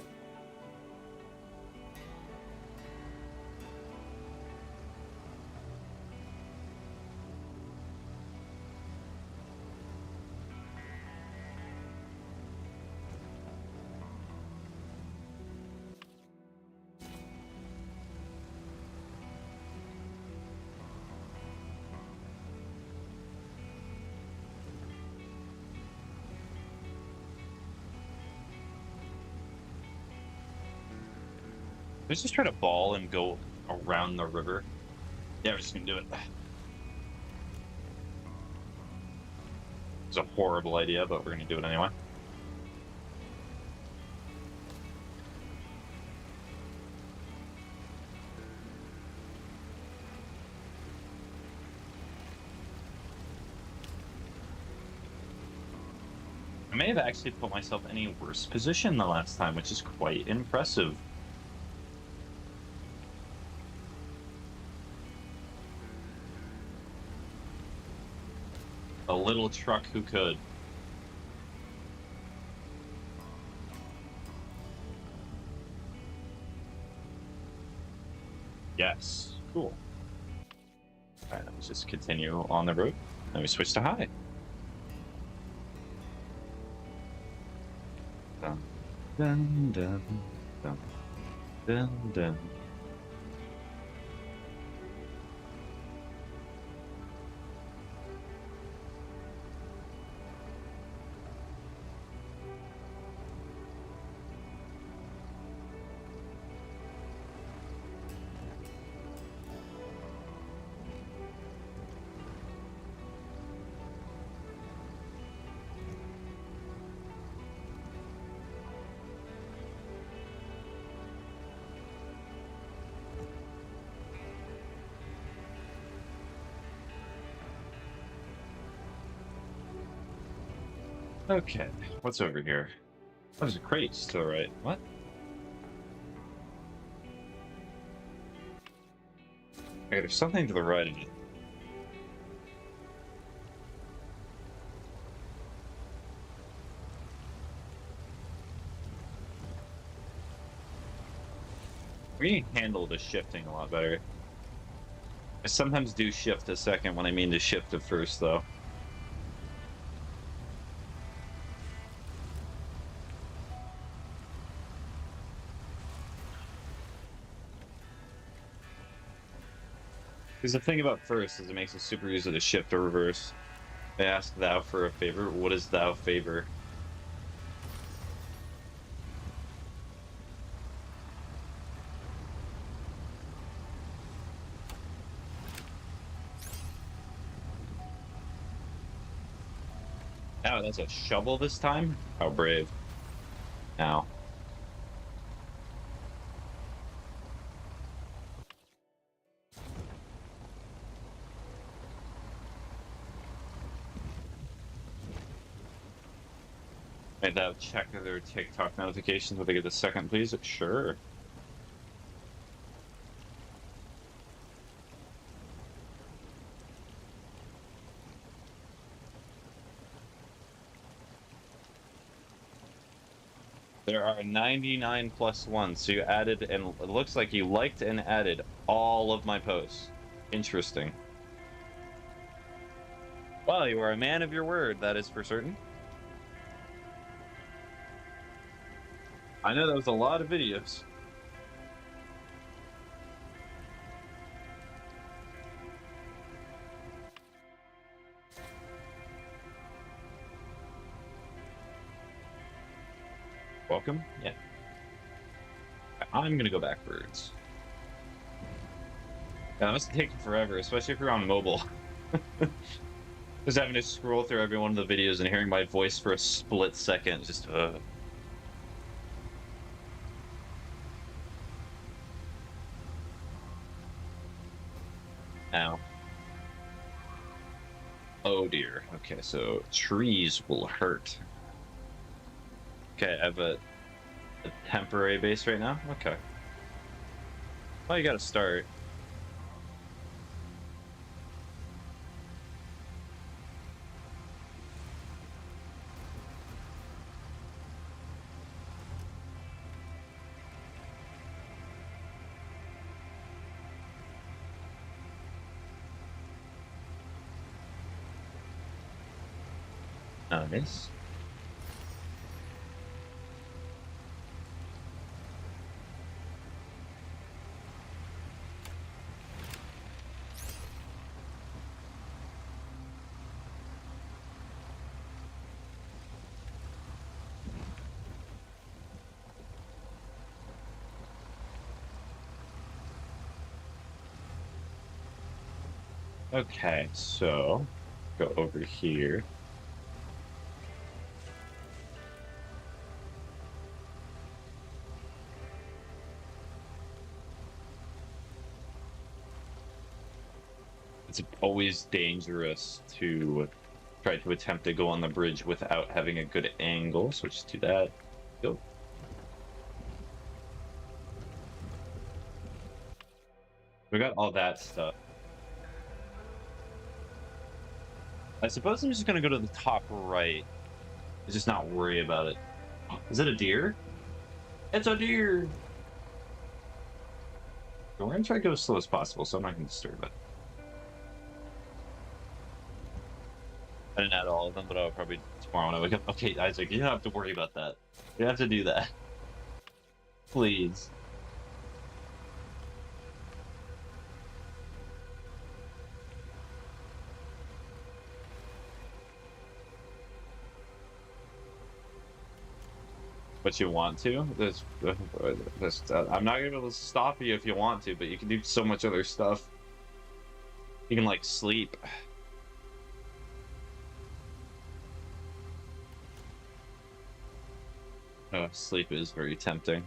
Let's just try to ball and go around the river. Yeah, we're just gonna do it. It's a horrible idea, but we're gonna do it anyway. I may have actually put myself in a worse position the last time, which is quite impressive. A little truck who could. Yes, cool. All right, let's just continue on the road. Then we switch to high. Dun, dun, dun, dun, dun, dun. Okay, what's over here? Oh, there's a crate still, right? What? Okay, there's something to the right of it. We handle the shifting a lot better. I sometimes do shift a second when I mean to shift at first, though. Because the thing about first is it makes it super easy to shift or reverse. I ask thou for a favor. What is thou favor? Oh, that's a shovel this time? How brave. Now. Made that check their TikTok notifications when they get a second, please. Sure. There are 99 plus 1, so you added, and it looks like you liked and added all of my posts. Interesting. Well, you are a man of your word, that is for certain. I know that was a lot of videos. Welcome. Yeah. I'm gonna go backwards. Yeah, that must take forever, especially if you're on mobile. Just having to scroll through every one of the videos and hearing my voice for a split second, just Ow. Oh dear. Okay, so trees will hurt. Okay, I have a temporary base right now? Okay. Well, you gotta start. Nice. Okay, so go over here. It's always dangerous to try to attempt to go on the bridge without having a good angle, so just do that. Go. We got all that stuff. I suppose I'm just gonna go to the top right. Just not worry about it. Is it a deer? It's a deer! We're gonna try to go as slow as possible, so I'm not gonna disturb it. I didn't add all of them, but I'll probably tomorrow when I wake up. Okay, Isaac, you don't have to worry about that. You don't have to do that. Please. But you want to? I'm not gonna be able to stop you if you want to, but you can do so much other stuff. You can, like, sleep. Oh, sleep is very tempting.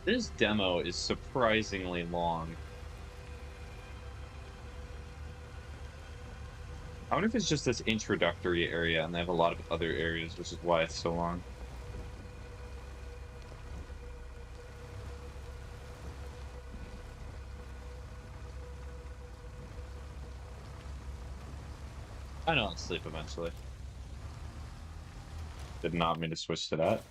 This demo is surprisingly long. I wonder if it's just this introductory area and they have a lot of other areas, which is why it's so long. I know I'll sleep eventually. Did not mean to switch to that.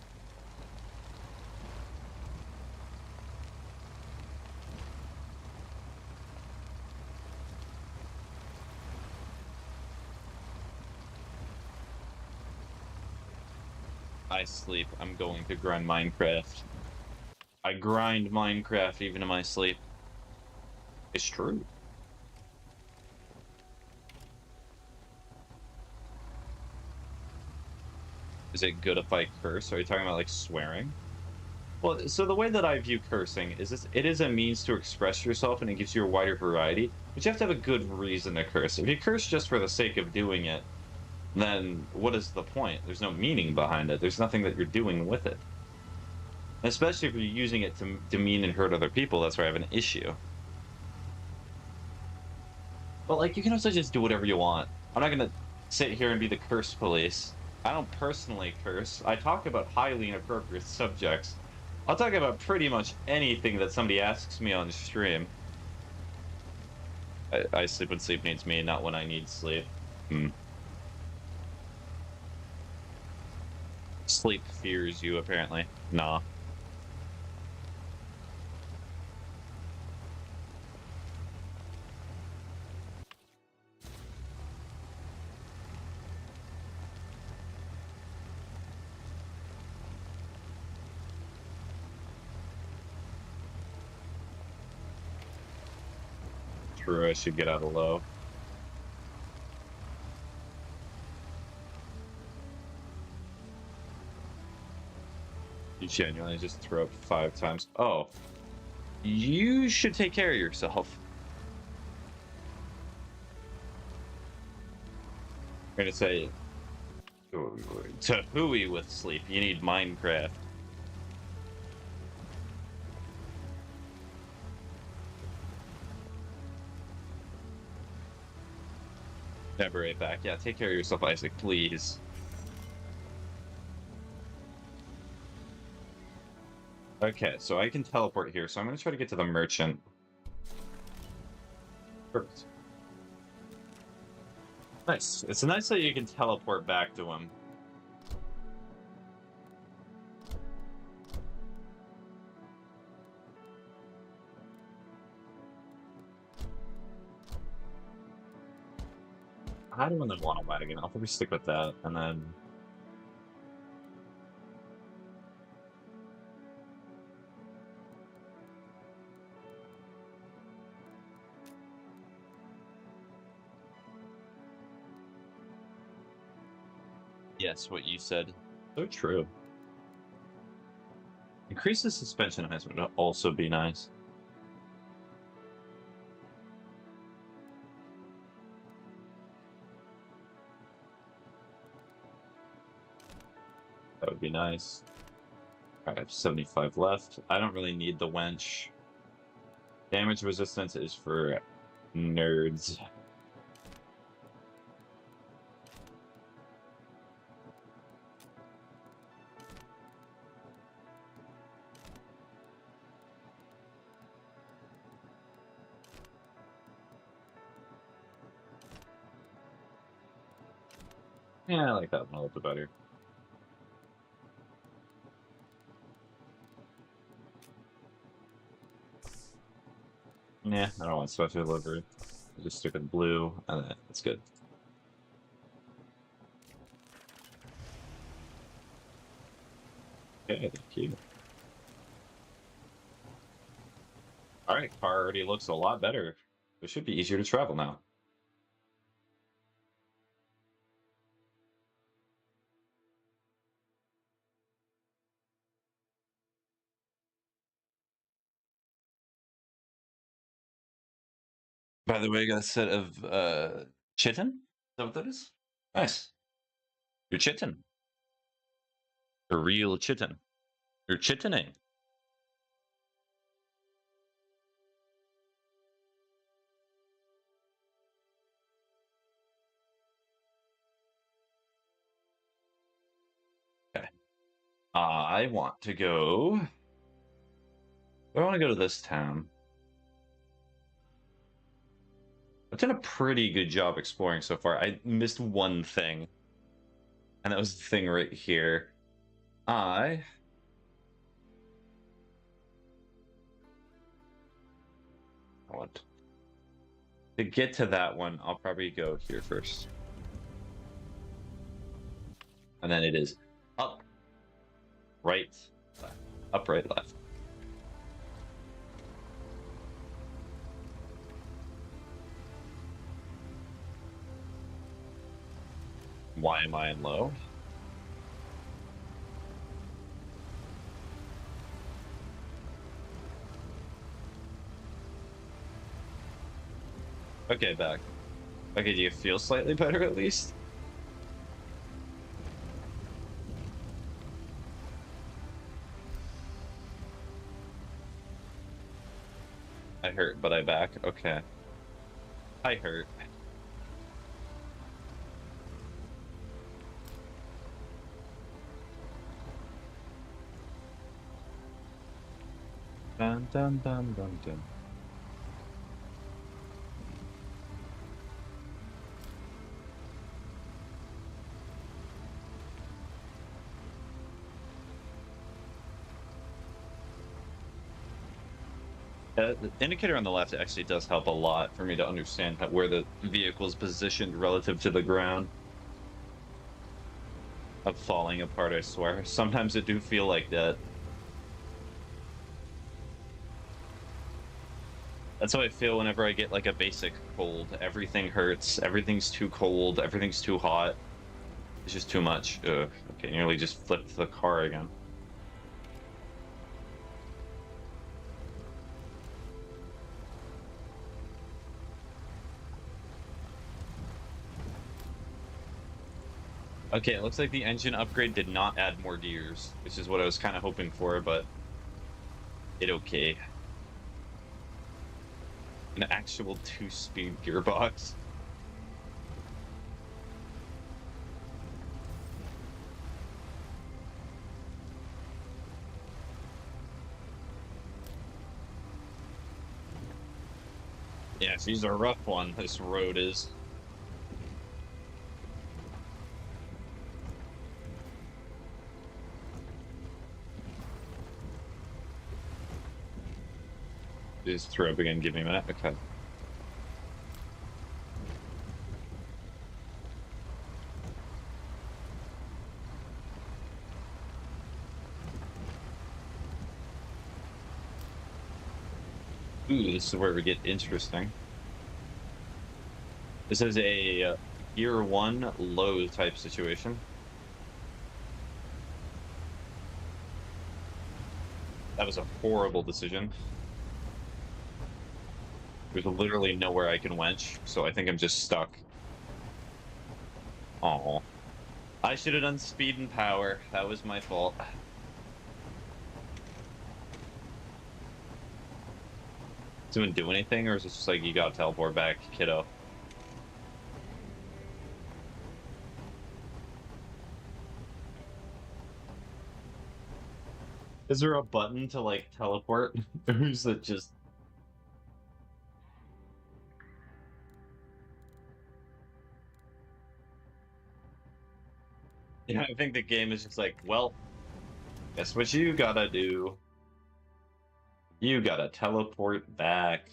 I sleep. I'm going to grind Minecraft. I grind Minecraft even in my sleep. It's true. Is it good if I curse? Are you talking about, like, swearing? Well, so the way that I view cursing is it is a means to express yourself and it gives you a wider variety, but you have to have a good reason to curse. If you curse just for the sake of doing it, then what is the point? There's no meaning behind it. There's nothing that you're doing with it. Especially if you're using it to demean and hurt other people, that's where I have an issue. But like, you can also just do whatever you want. I'm not gonna sit here and be the curse police. I don't personally curse. I talk about highly inappropriate subjects. I'll talk about pretty much anything that somebody asks me on stream. I sleep when sleep needs me, not when I need sleep. Sleep fears you, apparently. Nah. True, I should get out of low. You genuinely just throw up 5 times. Oh. You should take care of yourself. I'm gonna say, to hooey with sleep, you need Minecraft. Never right back. Yeah, take care of yourself, Isaac, please. Okay, so I can teleport here, so I'm gonna try to get to the merchant. Perfect. Nice. It's nice that you can teleport back to him. I don't want to wagon. I'll probably stick with that, and then... Yes, what you said. So true. Increase the suspension height would also be nice. That would be nice. All right, I have 75 left. I don't really need the wench. Damage resistance is for nerds. Yeah, I like that one a little bit better. Yeah, I don't want special delivery. I'll just stick with blue, and that's good. Okay, thank you. All right, car already looks a lot better. It should be easier to travel now. By the way, I got a set of chitin. Is that what that is? Nice. You're chitin. A real chitin. You're chittining. Okay. I want to go. I want to go to this town. I've done a pretty good job exploring so far. I missed one thing, and that was the thing right here. I want to get to that one. I'll probably go here first, and then it is up, right, left, up, right, left. Why am I in low? Okay, back. Okay, do you feel slightly better at least? I hurt, but I back. Okay. I hurt. Dun dun dun dun dun. The indicator on the left actually does help a lot for me to understand where the vehicle is positioned relative to the ground. I'm falling apart, I swear. Sometimes it do feel like that. That's how I feel whenever I get like a basic cold. Everything hurts, everything's too cold, everything's too hot. It's just too much. Ugh. Okay, nearly just flipped the car again. Okay, it looks like the engine upgrade did not add more gears, which is what I was kind of hoping for, but it okay. An actual 2-speed gearbox. Yeah, she's a rough one, this road is. Just throw up again, give me a minute. Okay. Ooh, this is where we get interesting. This is a Gear 1 low type situation. That was a horrible decision. There's literally nowhere I can wench, so I think I'm just stuck. Oh, I should have done speed and power. That was my fault. Does anyone do anything, or is it just like you gotta teleport back, kiddo? Is there a button to like teleport? Or is it just... Yeah, I think the game is just like, well, guess what you gotta do? You gotta teleport back.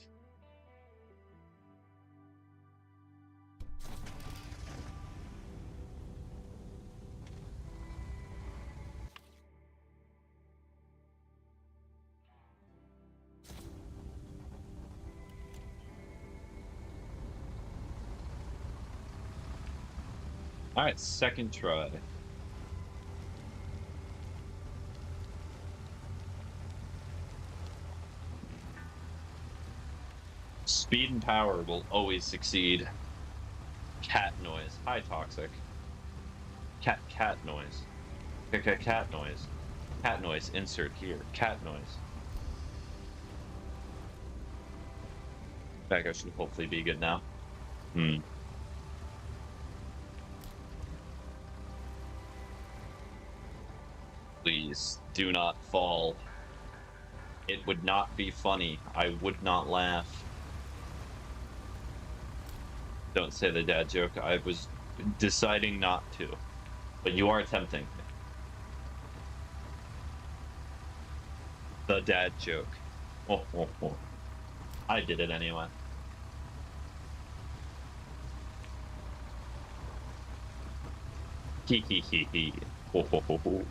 All right, second try. Speed and power will always succeed. Cat noise. Hi, toxic. Cat noise. Cat noise. Cat noise. Insert here. Cat noise. Back, I should hopefully be good now. Please do not fall. It would not be funny. I would not laugh. Don't say the dad joke. I was deciding not to, but you are tempting. The dad joke. Oh. I did it anyway. Hee. Ho.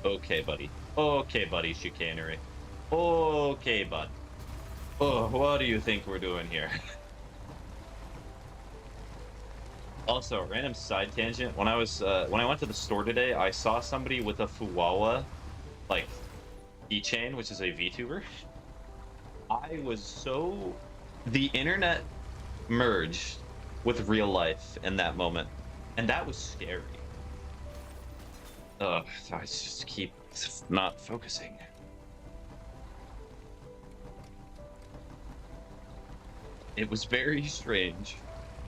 Okay, buddy. Okay, buddy, chicanery. Okay, bud. Oh, what do you think we're doing here? Also, random side tangent. When I went to the store today, I saw somebody with a Fuwawa, like, keychain, which is a VTuber. I was so... The internet merged with real life in that moment, and that was scary. Ugh, I just keep not focusing. It was very strange.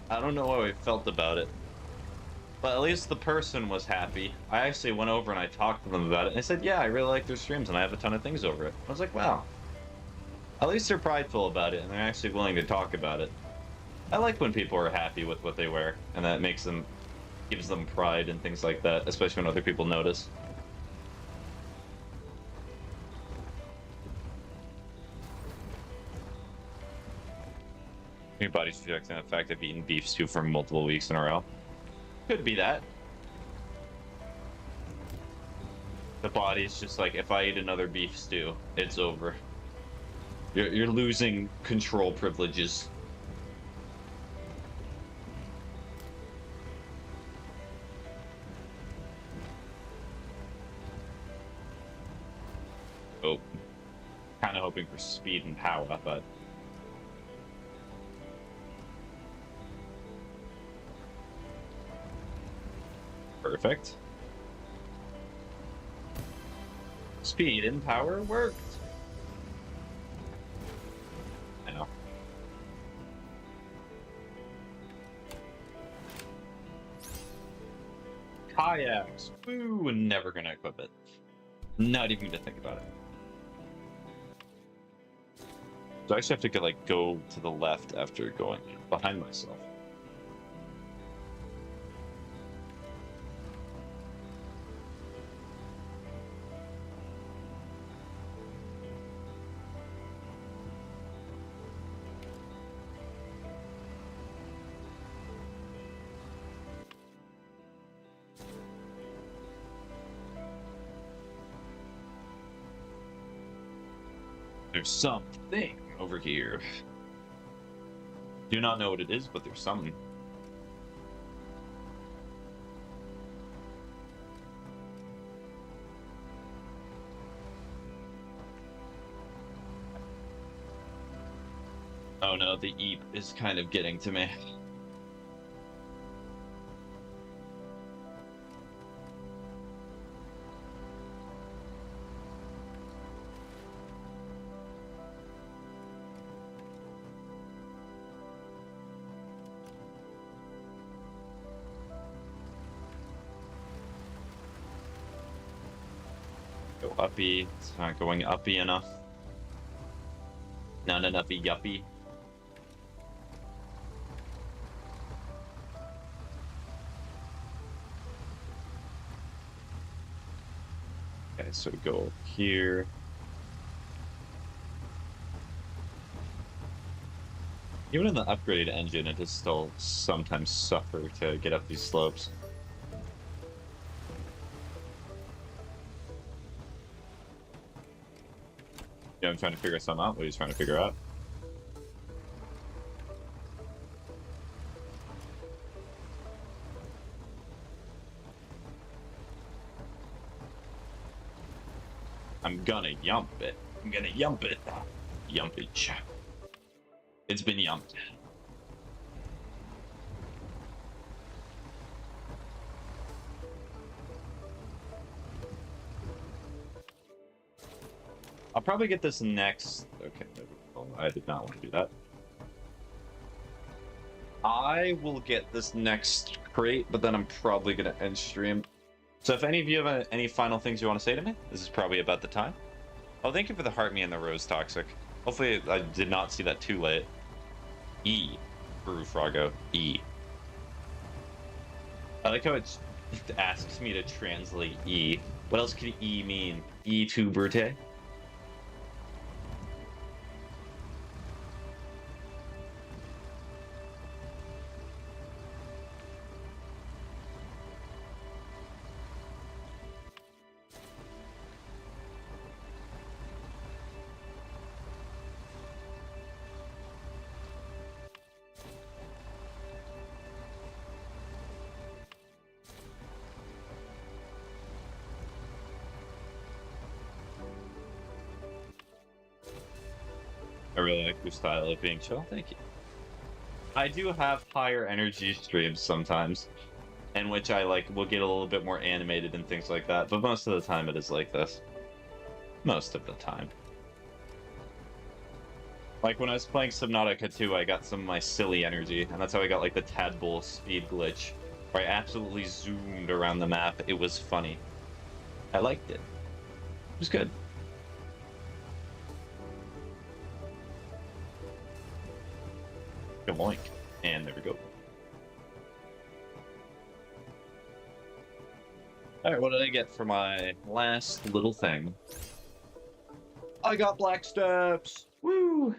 I don't know how I felt about it. But at least the person was happy. I actually went over and I talked to them about it, and they said, yeah, I really like their streams, and I have a ton of things over it. I was like, wow. At least they're prideful about it, and they're actually willing to talk about it. I like when people are happy with what they wear, and that gives them pride and things like that, especially when other people notice. Your body's reflecting the fact I've eaten beef stew for multiple weeks in a row. Could be that. The body's just like, if I eat another beef stew, it's over. You're losing control privileges. Oh, kind of hoping for speed and power, but perfect. Speed and power worked. I know. Kayaks. Woo, never gonna equip it. Not even gonna think about it. So I actually have to go to the left after going behind myself. There's something over here. Do not know what it is, but there's something. Oh no, the eep is kind of getting to me. Go uppy. It's not going uppy enough. Not enough yuppie. Okay, so go here. Even in the upgraded engine, it does still sometimes suffer to get up these slopes. Yeah, I'm trying to figure something out. What are you trying to figure out? I'm gonna yump it. I'm gonna yump it. Yumpage. It's been yumped. I'll probably get this next. Okay, there we go. I did not want to do that. I will get this next crate, but then I'm probably gonna end stream. So if any of you have any final things you want to say to me, this is probably about the time. Oh, thank you for the heart me and the rose toxic. Hopefully I did not see that too late. E. Brew Froggo. E. I like how it asks me to translate E. What else could E mean? E to Brute? I really like your style of being chill. Thank you. I do have higher energy streams sometimes, in which I will get a little bit more animated and things like that, but most of the time it is like this. Most of the time. Like when I was playing Subnautica 2, I got some of my silly energy, and that's how I got like the tadpole speed glitch, where I absolutely zoomed around the map. It was funny. I liked it. It was good. Yoink. And there we go. Alright, what did I get for my last little thing? I got black steps! Woo!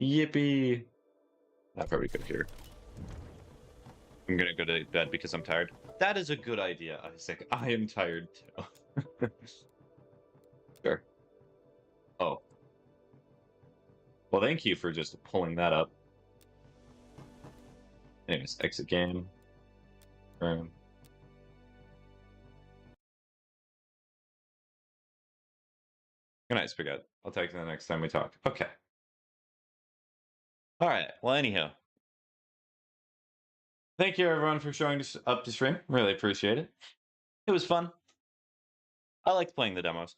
Yippee! Not very good here. I'm gonna go to bed because I'm tired. That is a good idea, Isaac. I am tired too. Sure. Oh. Well, thank you for just pulling that up. Anyways, exit game. Room. Good night, Spaghetti. I'll talk to you the next time we talk. Okay. Alright, well, anyhow. Thank you, everyone, for showing up to stream. Really appreciate it. It was fun. I liked playing the demos.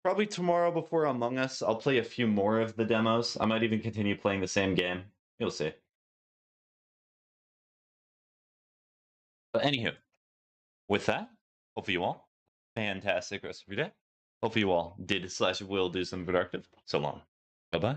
Probably tomorrow before Among Us, I'll play a few more of the demos. I might even continue playing the same game. You'll see. But anywho, with that, hope you all fantastic rest of your day. Hope you all did/will do something productive. So long. Bye-bye.